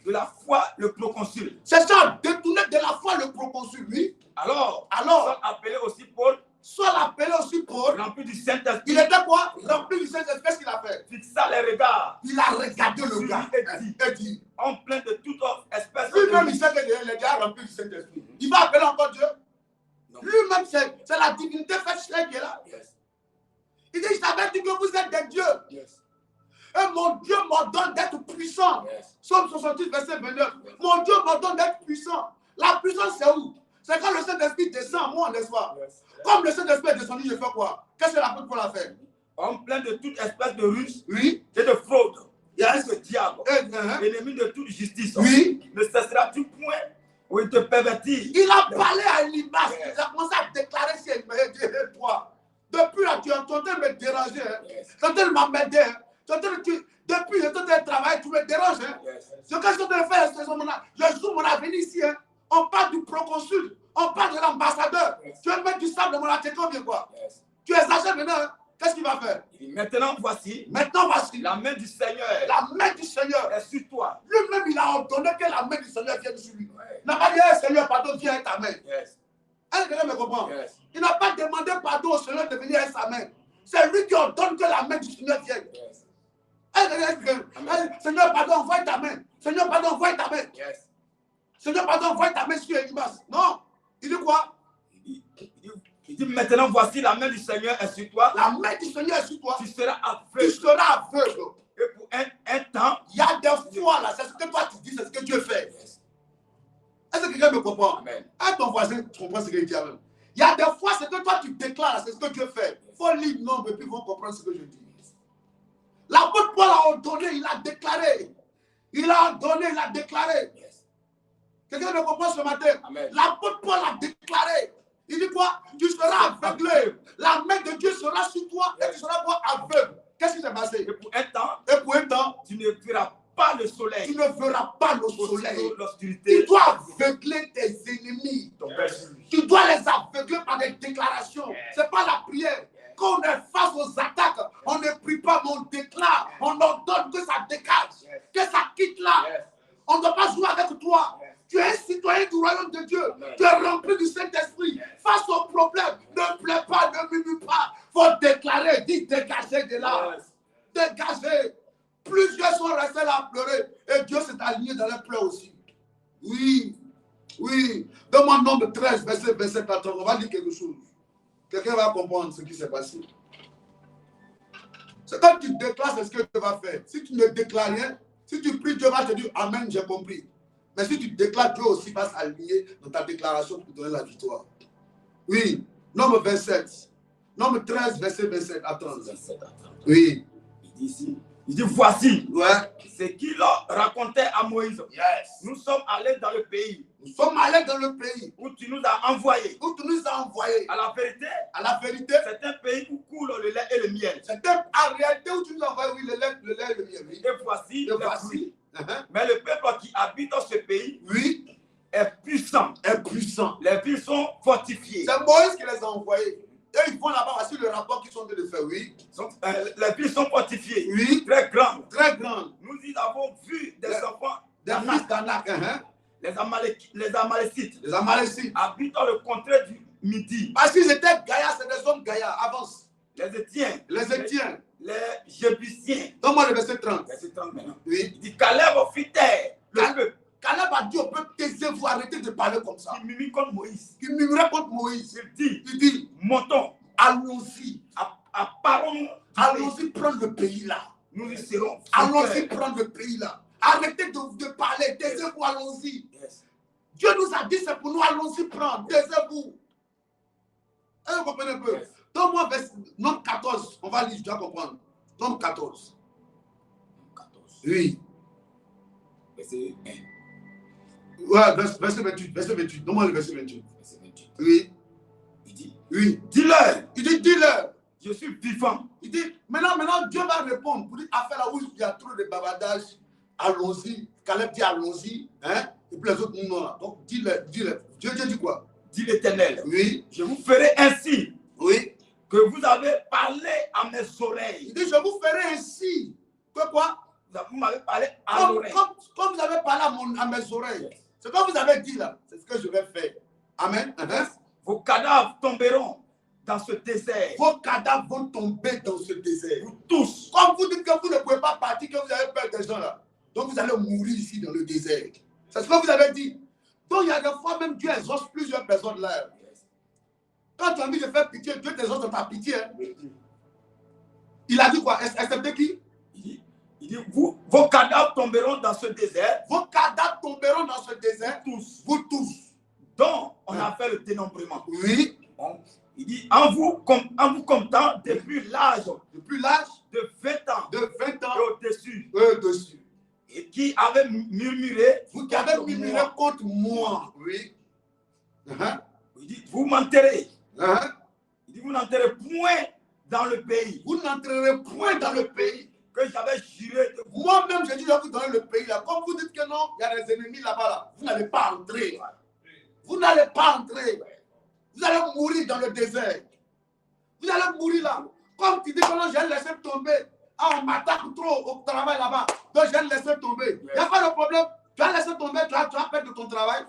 de la foi le proconsul. Cherchant à détourner de la foi le proconsul, lui. Alors, Alors, Saul appelait aussi Paul, Saul appelé aussi Paul. rempli du Saint-Esprit, Il était quoi? Rempli du Saint-Esprit. Qu'est-ce qu'il a fait? fixa les regards, Il a regardé le gars et dit, en plein de toute autre espèce lui-même, de... il sait que les gars remplis du Saint-Esprit. Il va appeler encore Dieu. Non. Lui-même, c'est la divinité faite chez qui est là. Yes. Il dit, je t'avais dit que vous êtes des dieux. Yes. Et mon Dieu m'ordonne d'être puissant. Yes. Psaume 68, verset 29. Mon Dieu m'ordonne d'être puissant. La puissance, c'est où? C'est quand le Saint-Esprit descend en moi, n'est-ce pas? Yes. Comme le Saint-Esprit est descendu, je fais quoi? Qu'est-ce que l'apôtre Paul a fait? En plein de toute espèce de ruse Oui. et de fraude. Yes. Le diable, ennemi de toute justice, Oui. ne cessera-tu point où il te pervertit. Il a parlé à Elimas. Yes. Il a commencé à déclarer si elle me dit, toi. Depuis là, tu es en train de me déranger. Hein. Yes. Tu es en train de m'emmerder. Hein. Depuis, je suis en train de travailler, tu me déranges. Hein. Yes. Ce que je suis en train de faire, je joue mon avenir ici. Hein. On parle du proconsul. On parle de l'ambassadeur. Yes. Tu veux mettre du sable dans mon attaque, combien quoi? Yes. Tu exagères maintenant. Hein. Qu'est-ce qu'il va faire? Il dit, maintenant voici, Maintenant, voici. la main du Seigneur La main du Seigneur. est sur toi. Lui-même, il a ordonné que la main du Seigneur vienne sur lui. Ouais. Il n'a pas dit, hey, Seigneur, pardon, viens avec ta main. Yes. Est-ce que quelqu'un me comprend? Yes. Il n'a pas demandé pardon au Seigneur de venir avec sa main. C'est lui qui ordonne que la main du Seigneur vienne. Yes. Seigneur, pardon, envoie ta main. Seigneur, pardon, envoie ta main. Yes. Seigneur, pardon, envoie ta main sur Elimas. Non. Il dit quoi? Il dit, maintenant voici la main du Seigneur est sur toi. La main du Seigneur est sur toi. Tu seras Tu aveugle. seras aveugle. Et pour un temps, Il y a des fois là, c'est ce que toi tu dis, c'est ce que Dieu fait. yes. Est-ce que quelqu'un me comprend? Amen. À ton voisin, tu comprends ce qu'il dit même. Il y a des fois, ce que toi tu déclares, c'est ce que Dieu fait. Il faut lire nombre et puis ils vont comprendre ce que je dis. L'apôtre Paul a ordonné, il a déclaré. Il a ordonné, il a déclaré. Yes. Quelqu'un me comprend ce matin? Amen. L'apôtre Paul a déclaré. Il dit quoi? Tu seras aveuglé. La main de Dieu sera sur toi et tu seras quoi? Aveugle. Qu'est-ce qui s'est passé? Et pour un temps, Et pour un temps, tu ne verras pas le soleil. tu ne verras pas le soleil. Aussitôt, l'obscurité. Tu dois aveugler tes ennemis. Yes. Tu dois les aveugler par des déclarations. Ce n'est pas la prière. Quand on est face aux attaques, on ne prie pas, mais on déclare. On ordonne que ça dégage, que ça quitte là. Yes. On ne doit pas jouer avec toi. Tu es un citoyen du royaume de Dieu. Amen. Tu es rempli du Saint-Esprit. Face au problème, ne plaît pas, ne murmure pas. Il faut déclarer, dis dégagez de là. Yes. Dégagez. Plusieurs sont restés là à pleurer. Et Dieu s'est aligné dans les pleurs aussi. Oui. Oui. Donne-moi Nombre 13, verset 14. On va dire quelque chose. Quelqu'un va comprendre ce qui s'est passé. C'est quand tu déclares, c'est ce que Dieu va faire. Si tu ne déclares rien, si tu pries, Dieu va te dire Amen, j'ai compris. Mais si tu déclares, Dieu aussi va s'aligner dans ta déclaration pour donner la victoire. Oui. Nombre 27. Nombre 13, verset 27 à 30. Oui. Il dit ici, il dit voici Ouais. ce qu'il racontait à Moïse. Yes. Nous sommes allés dans le pays Nous sommes allés dans le pays où tu nous as envoyés. où tu nous as envoyés. À la vérité, c'est un pays où coule le lait et le miel. C'était en réalité où tu nous as envoyés, oui, le lait et le miel. Oui. Et voici, Et voici. Mais le peuple qui habite dans ce pays Oui. est puissant. Est puissant. Les villes sont fortifiées. C'est Moïse qui les a envoyés. Et ils vont là-bas, voici le rapport qu'ils sont en train de faire, oui. Les villes sont fortifiées. Oui. Très grandes. Très grandes. Nous y avons vu des enfants des fils d'Anak. Les Amalécites. Les Amalécites. Habitent dans le contrée du Midi. Parce qu'ils étaient gaillards, c'est des hommes gaillards. Avance. Les Étiens. Les Étiens. Les Jébusiens. Donne-moi le verset 30. Verset 30 maintenant. Oui. Il dit Caleb fit taire le peuple. Caleb a dit au peuple, taisez-vous, arrêtez de parler comme ça. Il murmure contre Moïse. Il murmurait contre Moïse. Il dit, montons, allons-y. Allons-y prendre le pays là. Nous y serons. Allons-y prendre le pays là. Arrêtez de parler, taisez-vous, allons-y. Yes. Dieu nous a dit, c'est pour nous, allons-y prendre, taisez-vous. Vous comprenez un peu? Yes. Donne-moi nombre 14, on va lire, je dois comprendre. Nombre 14. 14. Oui. Verset 1. Ouais, verset 28. Verset 28. Donne-moi le verset 28. Verset 28. Oui. Il dit, oui. Dis-leur. Il dit, dis-leur. Je suis vivant. Il dit, maintenant Dieu va répondre pour dire, affaire là où il y a trop de bavardage, allons-y. Caleb dit, allons-y. Hein? Et puis les autres, non, là. Donc, dis-leur. Dieu dit quoi? Dit l'Éternel. Oui. Je vous ferai ainsi. Oui. Que vous avez parlé à mes oreilles. Il dit, je vous ferai ainsi. Que quoi? Vous m'avez parlé à l'oreille. Comme vous avez parlé à mes oreilles. Yes. C'est comme vous avez dit là. C'est ce que je vais faire. Amen. Vos cadavres tomberont dans ce désert. Vos cadavres vont tomber dans ce désert. Vous tous. Comme vous dites que vous ne pouvez pas partir, que vous avez peur des gens là. Donc vous allez mourir ici dans le désert. C'est ce que vous avez dit. Donc il y a des fois même Dieu exauce plusieurs personnes là. Quand tu as envie de faire pitié, Dieu t'exauce dans ta pitié. Hein. Il a dit quoi? Excepté qui? Il dit, vos cadavres tomberont dans ce désert. Vos cadavres tomberont dans ce désert. Tous. Vous tous. Donc, on a fait le dénombrement. Oui. Il dit, en vous comptant depuis l'âge. Depuis l'âge de 20 ans. De 20 ans. Et au-dessus. Au-dessus. Et qui avait murmuré. Vous qui avez murmuré contre moi. Oui. Il dit, vous m'enterrez. Il dit, vous n'enterrez point dans le pays. Vous n'entrerez point dans le pays. Que j'avais juré de vous. Moi-même, j'ai dit, je vais vous donner le pays là. Comme vous dites que non, il y a des ennemis là-bas là. Vous n'allez pas entrer. Vous n'allez pas entrer. Vous allez mourir dans le désert. Vous allez mourir là. Comme tu dis que non, j'ai laissé tomber. Ah, on m'attaque trop au travail là-bas. Donc, j'ai laissé tomber. Il n'y a pas de problème. Tu as laissé tomber, tu as perdre ton travail.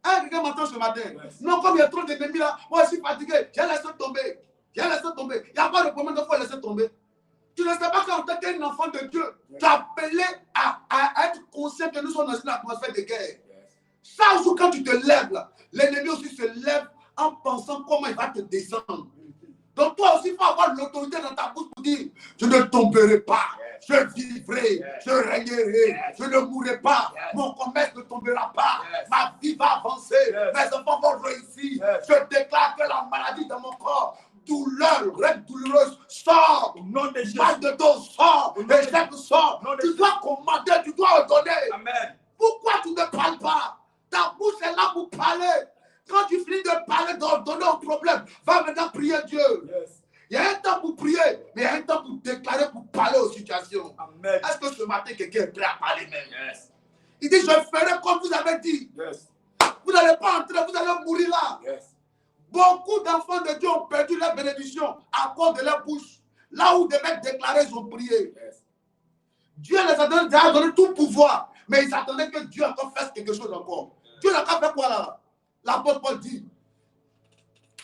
Quelqu'un m'entend ce matin. Non, comme il y a trop d'ennemis là, moi je suis fatigué. J'ai laissé tomber. J'ai laissé tomber. Il n'y a pas de problème, il faut laisser tomber. Tu ne sais pas qu'en tant qu'un enfant de Dieu, tu es appelé à être conscient que nous sommes dans une atmosphère de guerre. Chaque jour, quand tu te lèves, l'ennemi aussi se lève en pensant comment il va te descendre. Donc toi aussi, il faut avoir l'autorité dans ta bouche pour dire, je ne tomberai pas, je vivrai, je régnerai, je ne mourrai pas, mon commerce ne tombera pas, ma vie va avancer, mes enfants vont réussir. Je déclare que la maladie dans mon corps, douleur, règle douloureuse, sort, mal de dos, sort, échec sort. Tu dois commander, tu dois ordonner. Amen. Pourquoi tu ne parles pas? Ta bouche est là pour parler. Quand tu finis de parler, d'ordonner un problème, va maintenant prier Dieu. Il y a un temps pour prier, mais il y a un temps pour déclarer, pour parler aux situations. Est-ce que ce matin, quelqu'un est prêt à parler même? Il dit, je ferai comme vous avez dit. Vous n'allez pas entrer, vous allez mourir là. Beaucoup d'enfants de Dieu ont perdu leur bénédiction à cause de leur bouche. Là où ils devaient déclarer, ils ont prié. Dieu les a donné tout pouvoir, mais ils attendaient que Dieu encore fasse quelque chose encore. Dieu n'a qu'à faire quoi là? L'apôtre Paul dit,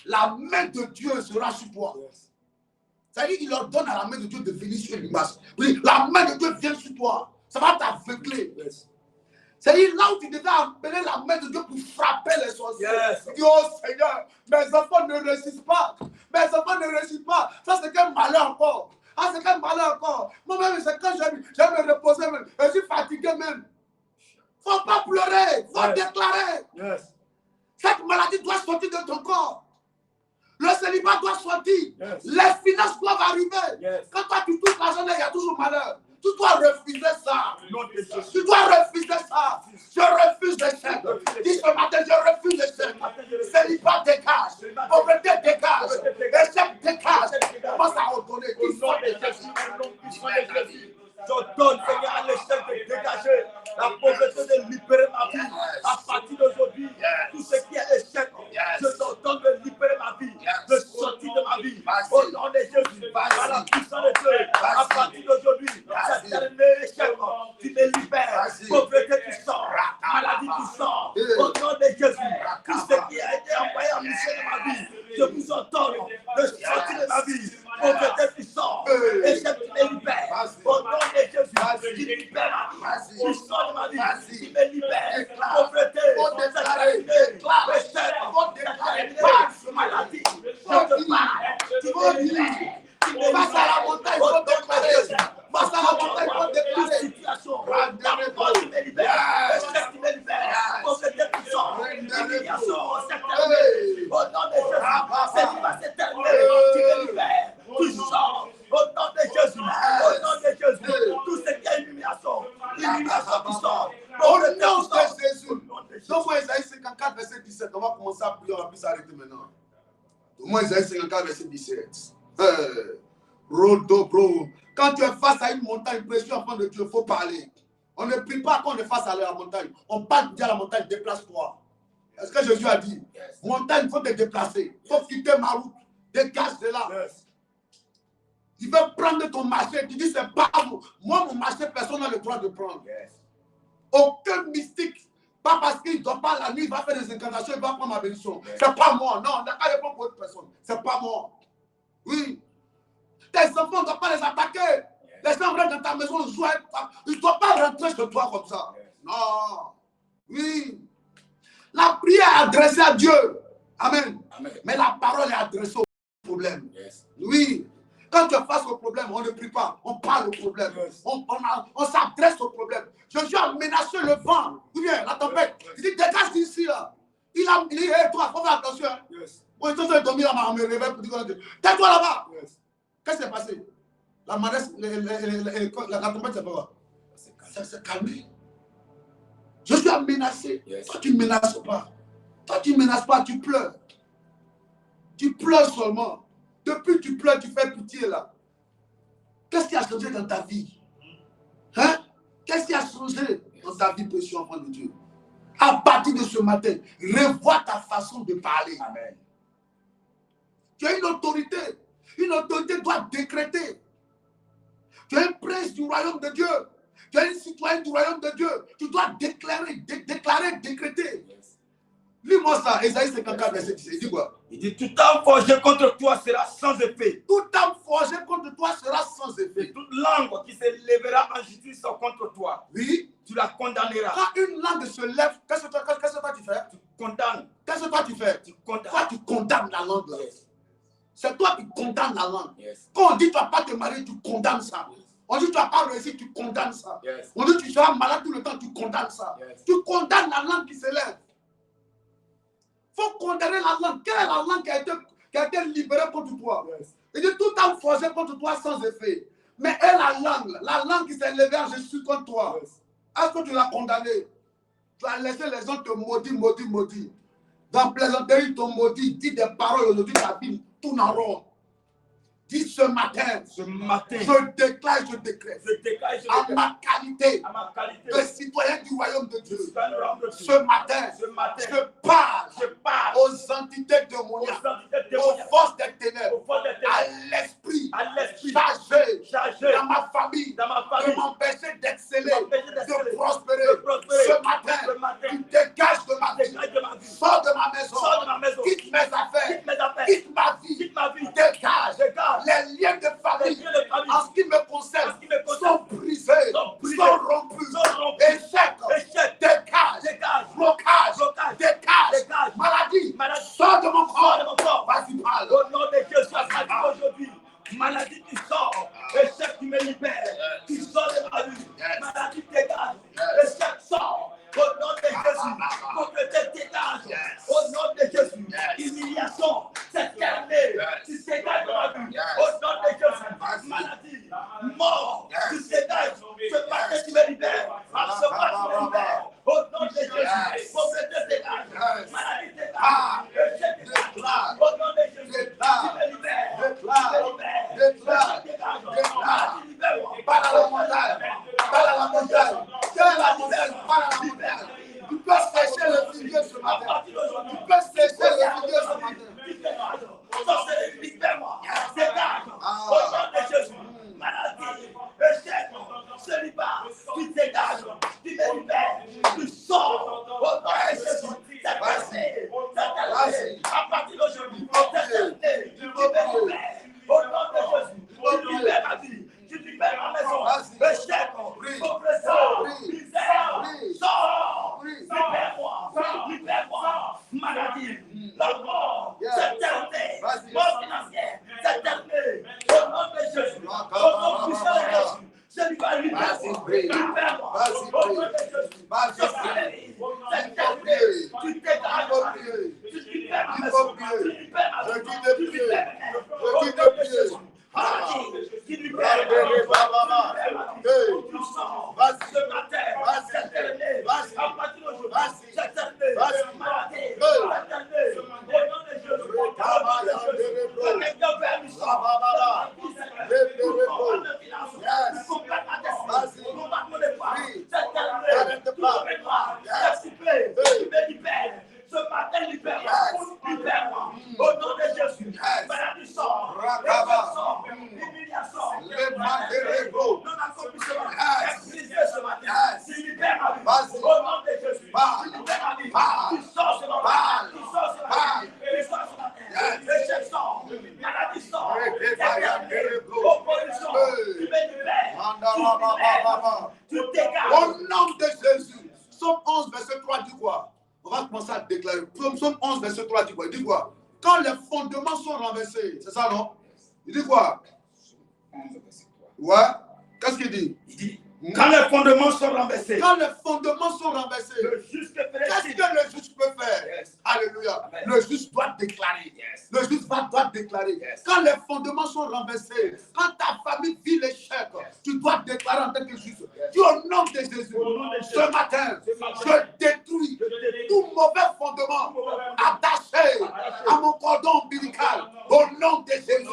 la main de Dieu sera sur toi. C'est-à-dire qu'il leur donne à la main de Dieu de venir sur l'image. Oui, la main de Dieu vient sur toi. Ça va t'aveugler. C'est-à-dire là où tu devais appeler la main de Dieu pour frapper les sorciers. Tu dis, oh Seigneur, mes enfants ne réussissent pas. Mes enfants ne réussissent pas. Ça, c'est qu'un malheur encore. Ah, c'est qu'un malheur encore. Moi-même, c'est quand j'aime me reposer même. Je suis fatigué même. Faut pas pleurer, faut Yes. déclarer. Yes. Cette maladie doit sortir de ton corps. Le célibat doit sortir. Yes. Les finances doivent arriver. Yes. Quand toi tu touches l'argent, il y a toujours malheur. Tu dois refuser ça. Au nom de Jésus. Tu dois refuser ça. Je refuse l'échec. Dis ce matin, je refuse l'échec. Célibat dégage. Pauvreté dégage. Échec dégage. Commence à redonner. Au Dis nom de Jésus, au nom puissant de Jésus, j'ordonne, Seigneur, à l'échec de dégager la pauvreté, de libérer ma vie. À partir d'aujourd'hui, tout ce qui est échec, je t'ordonne de libérer ma vie, de sortir de ma vie. Au nom de Jésus, à la puissance de Dieu, à partir d'aujourd'hui, cette dernière échec, tu me libères. Pauvreté, tu sors. Maladie, tu sors. Au nom de Jésus, tout ce qui a été envoyé en mission de ma vie, je vous ordonne de sortir de ma vie. Pauvreté, tu sors. Échec, tu me libères. Au nom de Jésus, tu libères ma vie. Tu sors de ma vie. Tu me libères. Pauvreté, c'est terminé. Échec, c'est terminé. Maladie, je te parle. Tu me libères. face à la montagne, il faut déclarer. Face à la montagne, il faut déclarer. Situation, la mort, tu me libères. Échec, tu me libères. Pauvreté, tu sors. Humiliation, c'est terminé. Au nom de Jésus, c'est terminé. Tu me libères. Tu sors. Au nom de Jésus, au nom de Jésus, tout ce qui est humiliation qui sort. Au nom de Jésus. Donne-moi Isaïe 54, verset 17. On va commencer à prier, on va plus s'arrêter maintenant. Donne-moi Isaïe 54, verset 17. Rodo, bro. Quand tu es face à une montagne, précieux enfant de Dieu, il faut parler. On ne prie pas quand on est face à la montagne. On parle dire à la montagne, déplace-toi. Est-ce que Jésus a dit? Montagne, il faut te déplacer. Il faut quitter ma route. Dégage de là. Tu veux prendre ton marché, tu dis c'est pas moi, mon marché, personne n'a le droit de prendre. Aucun mystique, pas parce qu'il ne dort pas la nuit, il va faire des incantations, il va prendre ma bénédiction. C'est pas moi, non, on n'a qu'à répondre pour autre personne. C'est pas moi. Oui. Tes enfants, on ne doit pas les attaquer. Les gens rentrent dans ta maison, ils ne doivent pas rentrer chez toi comme ça. Non. Oui. La prière est adressée à Dieu. Amen. Mais la parole est adressée au problème. Oui. Quand tu es face au problème, on ne prie pas, on parle au problème, on s'adresse au problème. Jésus a menacé le vent, ou bien la tempête. Il dit, dégage d'ici là. Il a dit, hé, toi, faut faire attention. Moi, je suis dormi là-bas, on me réveille pour dire, tais-toi là-bas. Qu'est-ce qui s'est passé? La marée, la tempête, c'est pas quoi? Ça s'est calmé. Jésus a menacé. Toi, tu ne menaces pas. Toi, tu ne menaces pas, tu pleures. Tu pleures seulement. Depuis que tu pleures, tu fais pitié là. Qu'est-ce qui a changé dans ta vie? Hein? Qu'est-ce qui a changé dans ta vie, précieux enfant de Dieu? À partir de ce matin, revois ta façon de parler. Amen. Tu as une autorité. Une autorité doit décréter. Tu es un prince du royaume de Dieu. Tu es une citoyenne du royaume de Dieu. Tu dois déclarer, décréter. Lis-moi ça, Isaïe 54, verset 10. Il dit quoi? Il dit, tout âme forgée contre toi sera sans effet. Toute âme forgée contre toi sera sans effet. Et toute langue qui se lèvera en justice contre toi, oui, tu la condamneras. Quand une langue se lève, qu'est-ce que toi tu fais? Tu condamnes. Qu'est-ce que toi tu fais? Tu condamnes. Toi tu condamnes la langue. C'est toi qui condamnes la langue. Quand on dit tu ne vas pas te marier, tu condamnes ça. On dit tu ne vas pas réussir, tu condamnes ça. On dit tu seras malade tout le temps, tu condamnes ça. Tu condamnes la langue qui se lève. Il faut condamner la langue. Quelle est la langue qui a été libérée contre toi? Il dit tout âme forgée contre toi sans effet. Mais est la langue qui s'est levée en Jésus contre toi. Est-ce que tu l'as condamné? Tu as laissé les gens te maudire. Dans plaisanterie, ils t'ont maudit. Dis des paroles aujourd'hui, ta vie tourne en rond. Dis ce matin, je déclare, je décrète, à ma qualité de citoyen du royaume de Dieu. Ce matin, je parle aux entités démoniaques, aux forces des ténèbres, à l'esprit chargé dans ma famille, de m'empêcher d'exceller, de prospérer. Ce matin, tu dégages de ma vie, sors de ma maison, quitte mes affaires, quitte ma vie, dégage. Les liens de famille, en ce qui me concerne, sont brisés, sont rompus. Échec, dégage, blocage, dégage, maladie, sors de mon corps. Vas-y, parle. Au nom de Jésus, aujourd'hui, maladie qui sort, échec qui me libère, qui sort de ma vie, maladie dégage, échec sort. Au libères. Au nom de Jésus, tu libères ma vie. Tu libères ma maison. Le chèque, sors. Libère-moi. Maladie, la mort, cette terre, mort financière, cette terre. Au nom de Jésus, au nom puissant de Jésus, je lui vais libère-moi. Au nom de Jésus, je prie. Cette terre, tu t'égares. Tu libères ma maison. Tu libères ma vie. Tu libères ma vie. Au nom de Jésus. Qui libère ce matin, cette terre, à partir d'aujourd'hui, cette terre, maladie, au nom de Jésus, ce matin, libère-moi. Au nom de Jésus, maladie sort, humiliation, non-accomplissement, brisé ce matin. Tu libères ma vie. Au nom de Jésus, tu libères ma vie. Tu sors ce matin. Tu sors ce matin. Échec sort, maladie sort, opposition, tu me libères. Tu dégages. Au nom de Jésus. Psaume 11, verset 3 dit quoi? On va commencer à déclarer. Psaume 11, verset 3 dit quoi? Il dit quoi? Quand les fondements sont renversés, c'est ça, non? Il dit quoi? Ouais. Qu'est-ce qu'il dit? Il dit, quand les fondements sont renversés. Quand les fondements sont renversés, Le juste fait qu'est-ce que le juste peut faire? Yes. Alléluia. Amen. Le juste doit déclarer. Yes. Le juste doit déclarer. Yes. Quand les fondements sont renversés, quand ta famille vit l'échec, tu dois déclarer en tant que juste. Dis au nom de Jésus, Au nom de Jésus. ce matin, je détruis tout mauvais fondement attaché à mon cordon ombilical. Au nom de Jésus,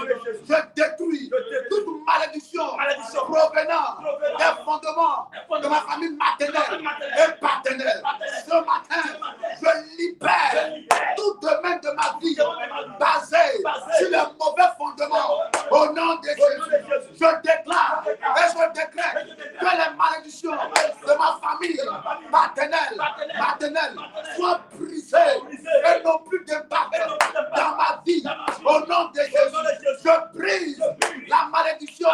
je détruis toute malédiction provenant des fondements de ma famille maternelle et paternelle. Ce matin, je libère tout domaine de ma vie basé sur les mauvais fondements. Au nom de Jésus, je déclare et je décrète que les malédictions de ma famille maternelle soient brisées et n'ont plus d'impact dans ma vie. Au nom de Jésus, je brise la malédiction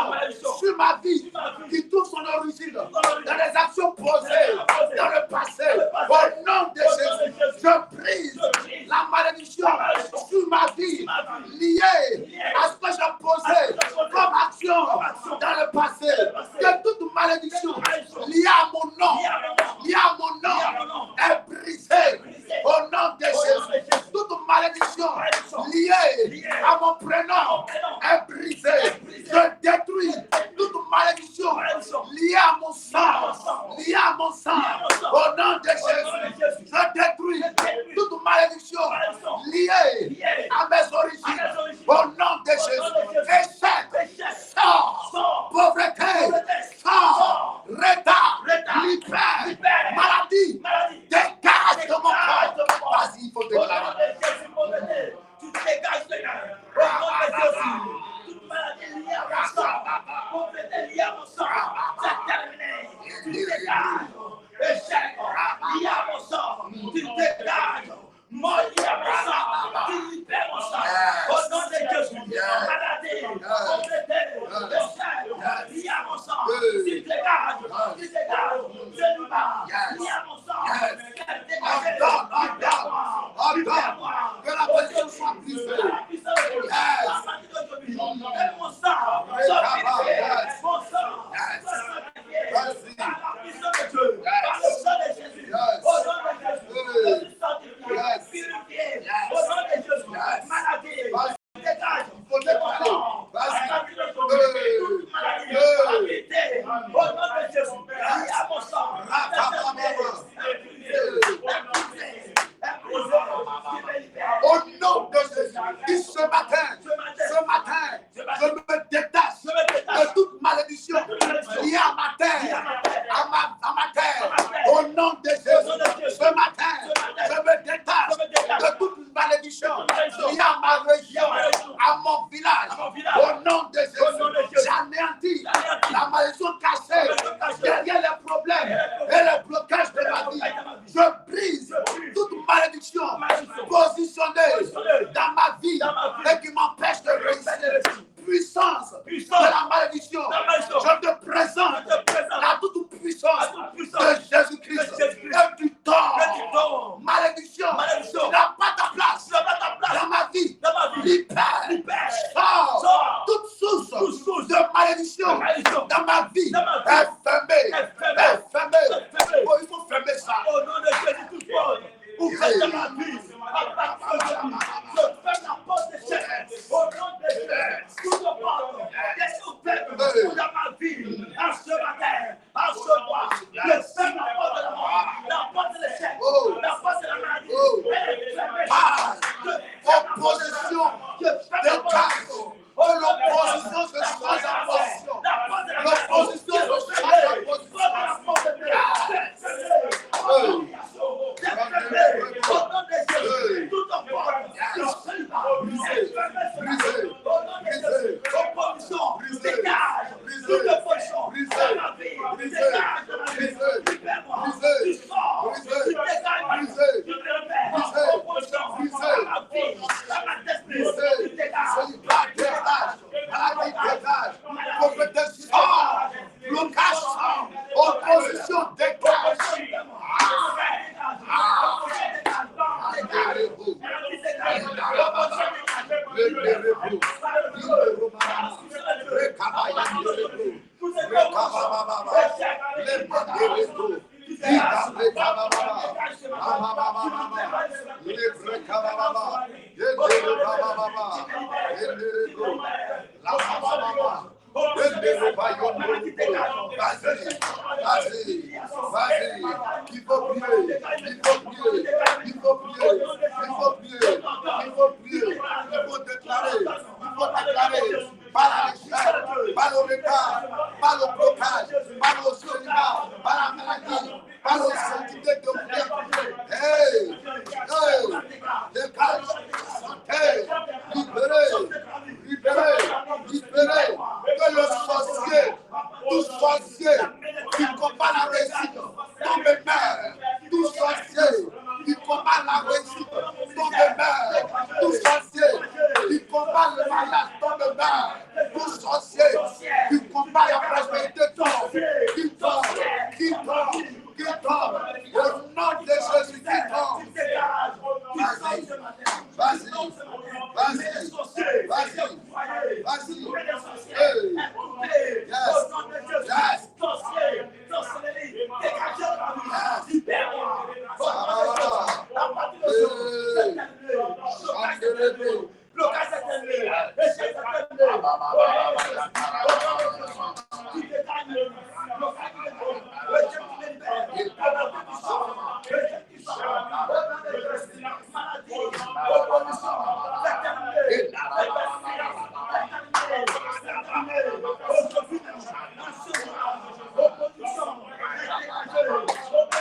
sur ma vie qui trouve son origine dans les actions posées dans le passé. Au nom de Jésus, je brise la malédiction sur ma vie liée à ce que j'ai posé comme action dans le passé. Que toute malédiction liée à mon nom est brisée. Au nom de Jésus, toute malédiction liée à mon prénom est brisée. Je détruis toute malédiction liée à mon sang. Au nom de Jésus, je détruis toute malédiction liée à mes origines. Au nom de Jésus, échec, sort, pauvreté, sort, retard, libère, maladie, dégage de mon corps. Vas-y, il faut déclarer. Tu dégages de là. Au nom de Jésus. Toute maladie liée à mon sang. Pauvreté liée à mon sang. C'est terminé. Tu dégages. Échec lié à mon sang. Tu dégages. Mort lié à mon sang. Tu libères mon sang. Au nom de Jésus. Maladie. Pauvreté. Échec lié à mon sang. Tu dégages. Je libère. Lié à mon sang. Libère-moi. Que la position soit brisée. Au nom de Jésus, dis ce matin, je me détache de toute malédiction liée à ma terre, à ma terre. Au nom de Jésus, ce matin, je me détache de toute malédiction liée à ma région, à mon village. Au nom de Jésus, j'anéantis la malédiction cachée derrière les problèmes et les blocages de ma vie. Je brise toute malédiction positionnée dans ma vie et qui m'empêche de réussir. malédiction dans ma vie est fermée. Oh, il faut fermer ça. Au nom de Jésus, toute porte ouverte dans ma vie, à partir d'aujourd'hui, je ferme la porte des chaînes. Au nom de Jésus, toute porte qui est ouverte dans ma vie, à ce matin, à ce mois, je ferme la porte de la mort, la porte de l'échec, la porte de la maladie. Opposition, décage. Oh, l'opposition se change en position. L'opposition se change en opposition,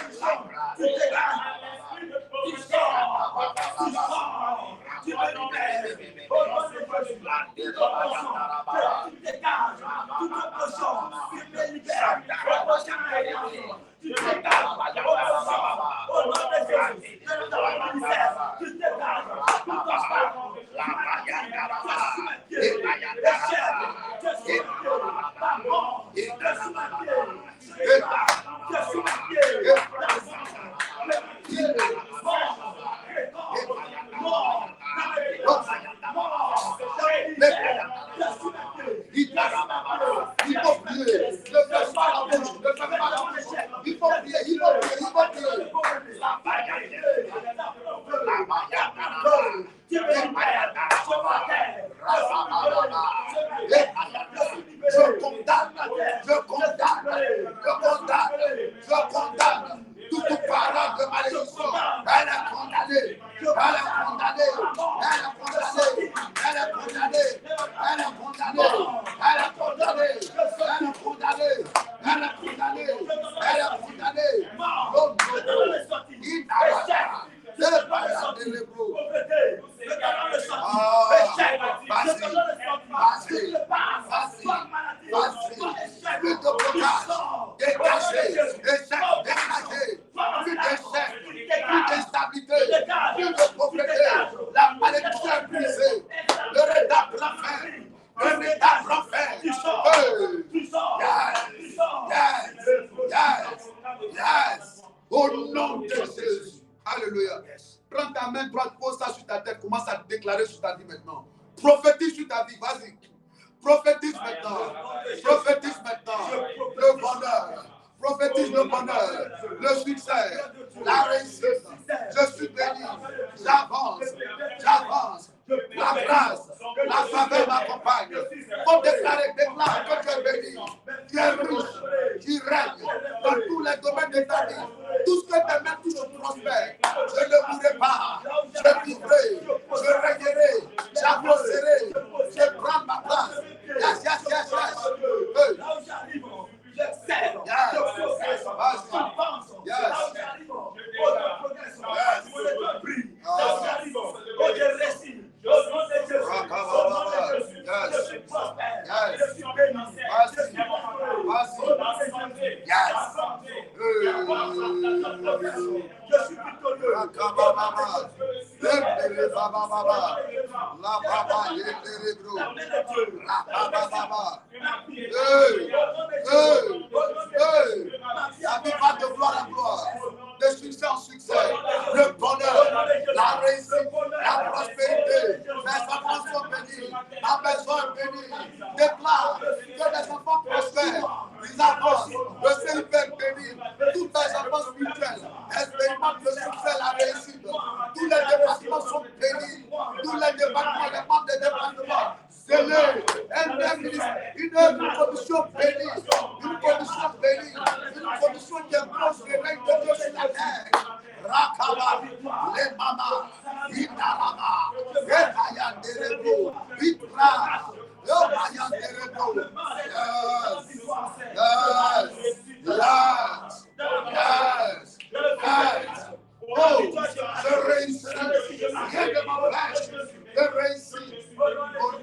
dégage. Prophétise maintenant. Prophétise maintenant. Le bonheur. Prophétise le bonheur, le succès, la réussite. Je suis béni. J'avance. J'avance. La grâce, la faveur m'accompagne. Faut déclarer, déclare que tu es béni. Tu es riche. Tu règnes dans tous les domaines de ta vie. Tout ce que tes mains touchent prospère. Je ne mourrai pas. Je vivrai. Je régnerai. J'avancerai. Je prends ma place. Yes, yes, yes, yes. Hey. Là où j'arrive, j'excelle, je progresse, j'avance. Là où j'arrive, je progresse, mon étoile brille. Là où j'arrive, je réussis. Au nom de Jésus, je suis prospère, je suis béni, je suis heureux. Au nom de Jésus, je suis victorieux. La vie va de gloire en gloire, de succès en succès, le bonheur, la réussite, la prospérité, les enfants sont bénis, la maison est bénie. Déclare que les enfants prospèrent, ils avancent, le CIP est béni, tous les enfants spirituels expérimentent le succès, la réussite, tous les départements sont bénis, tous les départements, les membres des départements, une condition bénie, une condition bénie, une condition qui impose le règne de Dieu sur la terre. Rakaba, les mamas, Itarama, Etayanderebo, Itra, Yomayanderebo. Yes. Oh, je réussis. Rien ne m'empêche de réussir. Au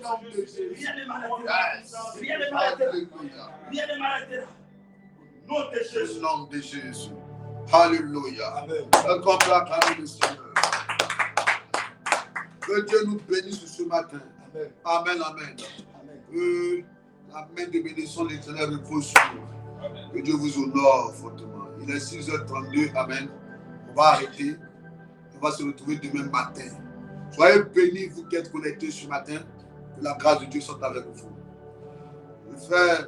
nom de Jésus. Rien ne m'arrêtera. Rien ne m'arrêtera. Nom de Jésus. Au nom de Jésus. Alléluia. Un complet acclamé le Seigneur. Que Dieu nous bénisse ce matin. Amen, amen. Que la main de bénédiction de l'Éternel repose sur nous. Que Dieu vous honore fortement. Il est 6h32. Amen. On va arrêter. On va se retrouver demain matin. Soyez bénis, vous qui êtes connectés ce matin. Que la grâce de Dieu soit avec vous. Je vais faire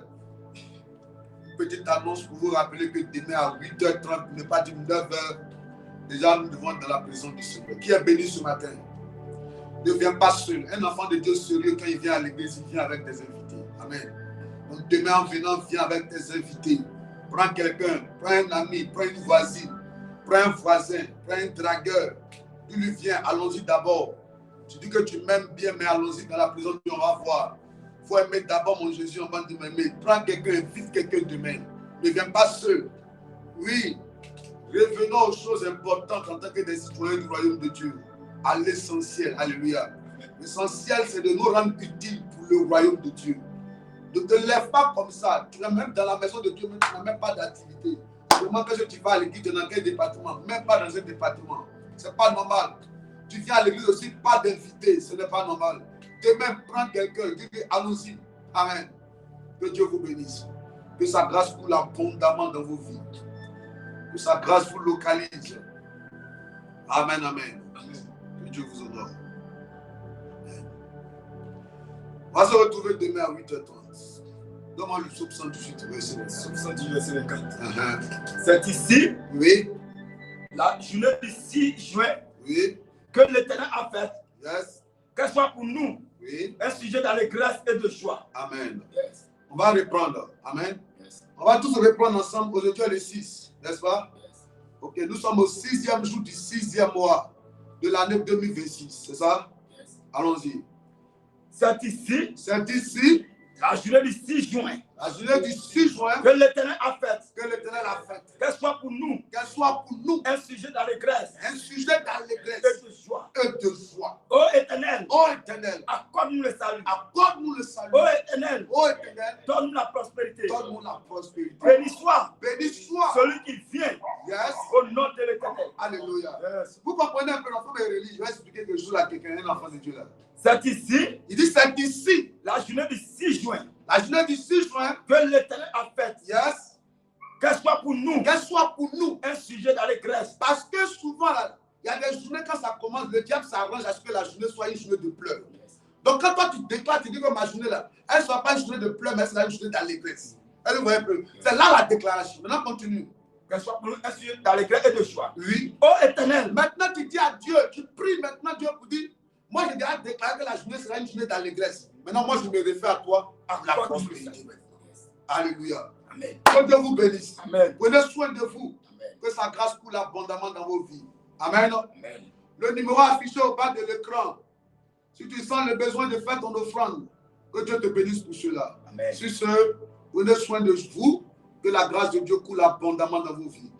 une petite annonce pour vous rappeler que demain à 8h30, ne pas dire 9h, déjà nous devons être dans la présence du Seigneur. Qui est béni ce matin? Ne viens pas seul. Un enfant de Dieu sérieux, quand il vient à l'église, il vient avec des invités. Amen. Donc demain en venant, viens avec tes invités. Prends quelqu'un, prends un ami, prends une voisine, prends un voisin, prends un dragueur. Tu lui viens, allons-y d'abord. Tu dis que tu m'aimes bien, mais allons-y dans la prison, on va voir. Il faut aimer d'abord mon Jésus avant de m'aimer. Prends quelqu'un, invite quelqu'un demain. Ne viens pas seul. Oui, revenons aux choses importantes en tant que des citoyens du royaume de Dieu. À l'essentiel, alléluia. L'essentiel, c'est de nous rendre utiles pour le royaume de Dieu. Ne te lève pas comme ça. Tu es même dans la maison de Dieu, mais tu n'as même pas d'activité. Comment que tu vas à l'église, dans quel département? Même pas dans un département. Ce n'est pas normal. Tu viens à l'église aussi, pas d'invité. Ce n'est pas normal. Demain, prends quelqu'un, dis-lui, allons-y. Amen. Que Dieu vous bénisse. Que sa grâce coule abondamment dans vos vies. Que sa grâce vous localise. Amen, amen. Que Dieu vous honore. On va se retrouver demain à 8h30. Donne-moi le psaume 118, verset 4. Psaume 118, verset 4. C'est ici, Oui. la journée du 6 juin, Oui. que l'Éternel a faite. Yes. Qu'elle soit pour nous Oui. un sujet d'allégresse et de joie. Amen. Yes. On va reprendre. Amen. Yes. On va tous reprendre ensemble. Aujourd'hui, le 6. N'est-ce pas? Yes. Ok, nous sommes au 6e jour du 6e mois de l'année 2026. C'est ça? Yes. Allons-y. C'est ici, C'est ici, la journée du 6 juin, la journée du 6 juin, que l'Éternel a faite. que l'Éternel a faite. Qu'elle soit pour nous Qu'elle soit pour nous un sujet d'allégresse un sujet d'allégresse et de joie. et de joie. Ô Éternel, Ô Éternel, accorde-nous le salut. accorde-nous le salut. Ô Éternel, Ô Éternel, donne-nous la prospérité. donne-nous la prospérité. Béni soit Béni soit. celui qui vient Yes. au nom de l'Éternel. Alléluia. Yes. Vous comprenez un peu l'enfant de religion. Je vais expliquer quelque chose à quelqu'un, un enfant de Dieu là. C'est ici, Il dit c'est ici, la journée du 6 juin, la journée du 6 juin. que l'Éternel a faite. Yes. Qu'elle soit pour nous Qu'elle soit pour nous. un sujet d'allégresse. Parce que souvent, là, il y a des journées quand ça commence, le diable s'arrange à ce que la journée soit une journée de pleurs. Donc quand toi tu déclares, tu dis que ma journée là, elle sera sera pas une journée de pleurs, mais c'est une journée d'allégresse. Elle voit un peu. C'est là la déclaration. Maintenant, continue. Qu'elle soit pour nous un sujet d'allégresse et de joie. Oui. Ô Éternel, Maintenant, tu dis à Dieu, tu pries maintenant Dieu pour dire, moi j'ai déjà déclaré que la journée sera une journée d'allégresse. Maintenant, moi je me réfère à toi, à la prospérité. Alléluia. Amen. Que Dieu vous bénisse. Amen. Prenez soin de vous. Amen. Que sa grâce coule abondamment dans vos vies. Amen. Amen. Le numéro affiché au bas de l'écran. Si tu sens le besoin de faire ton offrande, que Dieu te bénisse pour cela. Amen. Sur ce, prenez soin de vous. Que la grâce de Dieu coule abondamment dans vos vies.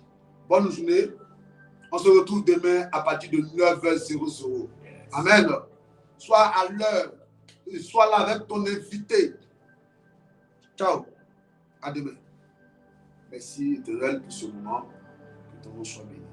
Bonne journée. On se retrouve demain à partir de 9h00. Amen. Sois à l'heure. Sois là avec ton invité. Ciao. À demain. Merci Éternel pour ce moment. Que ton nom soit béni.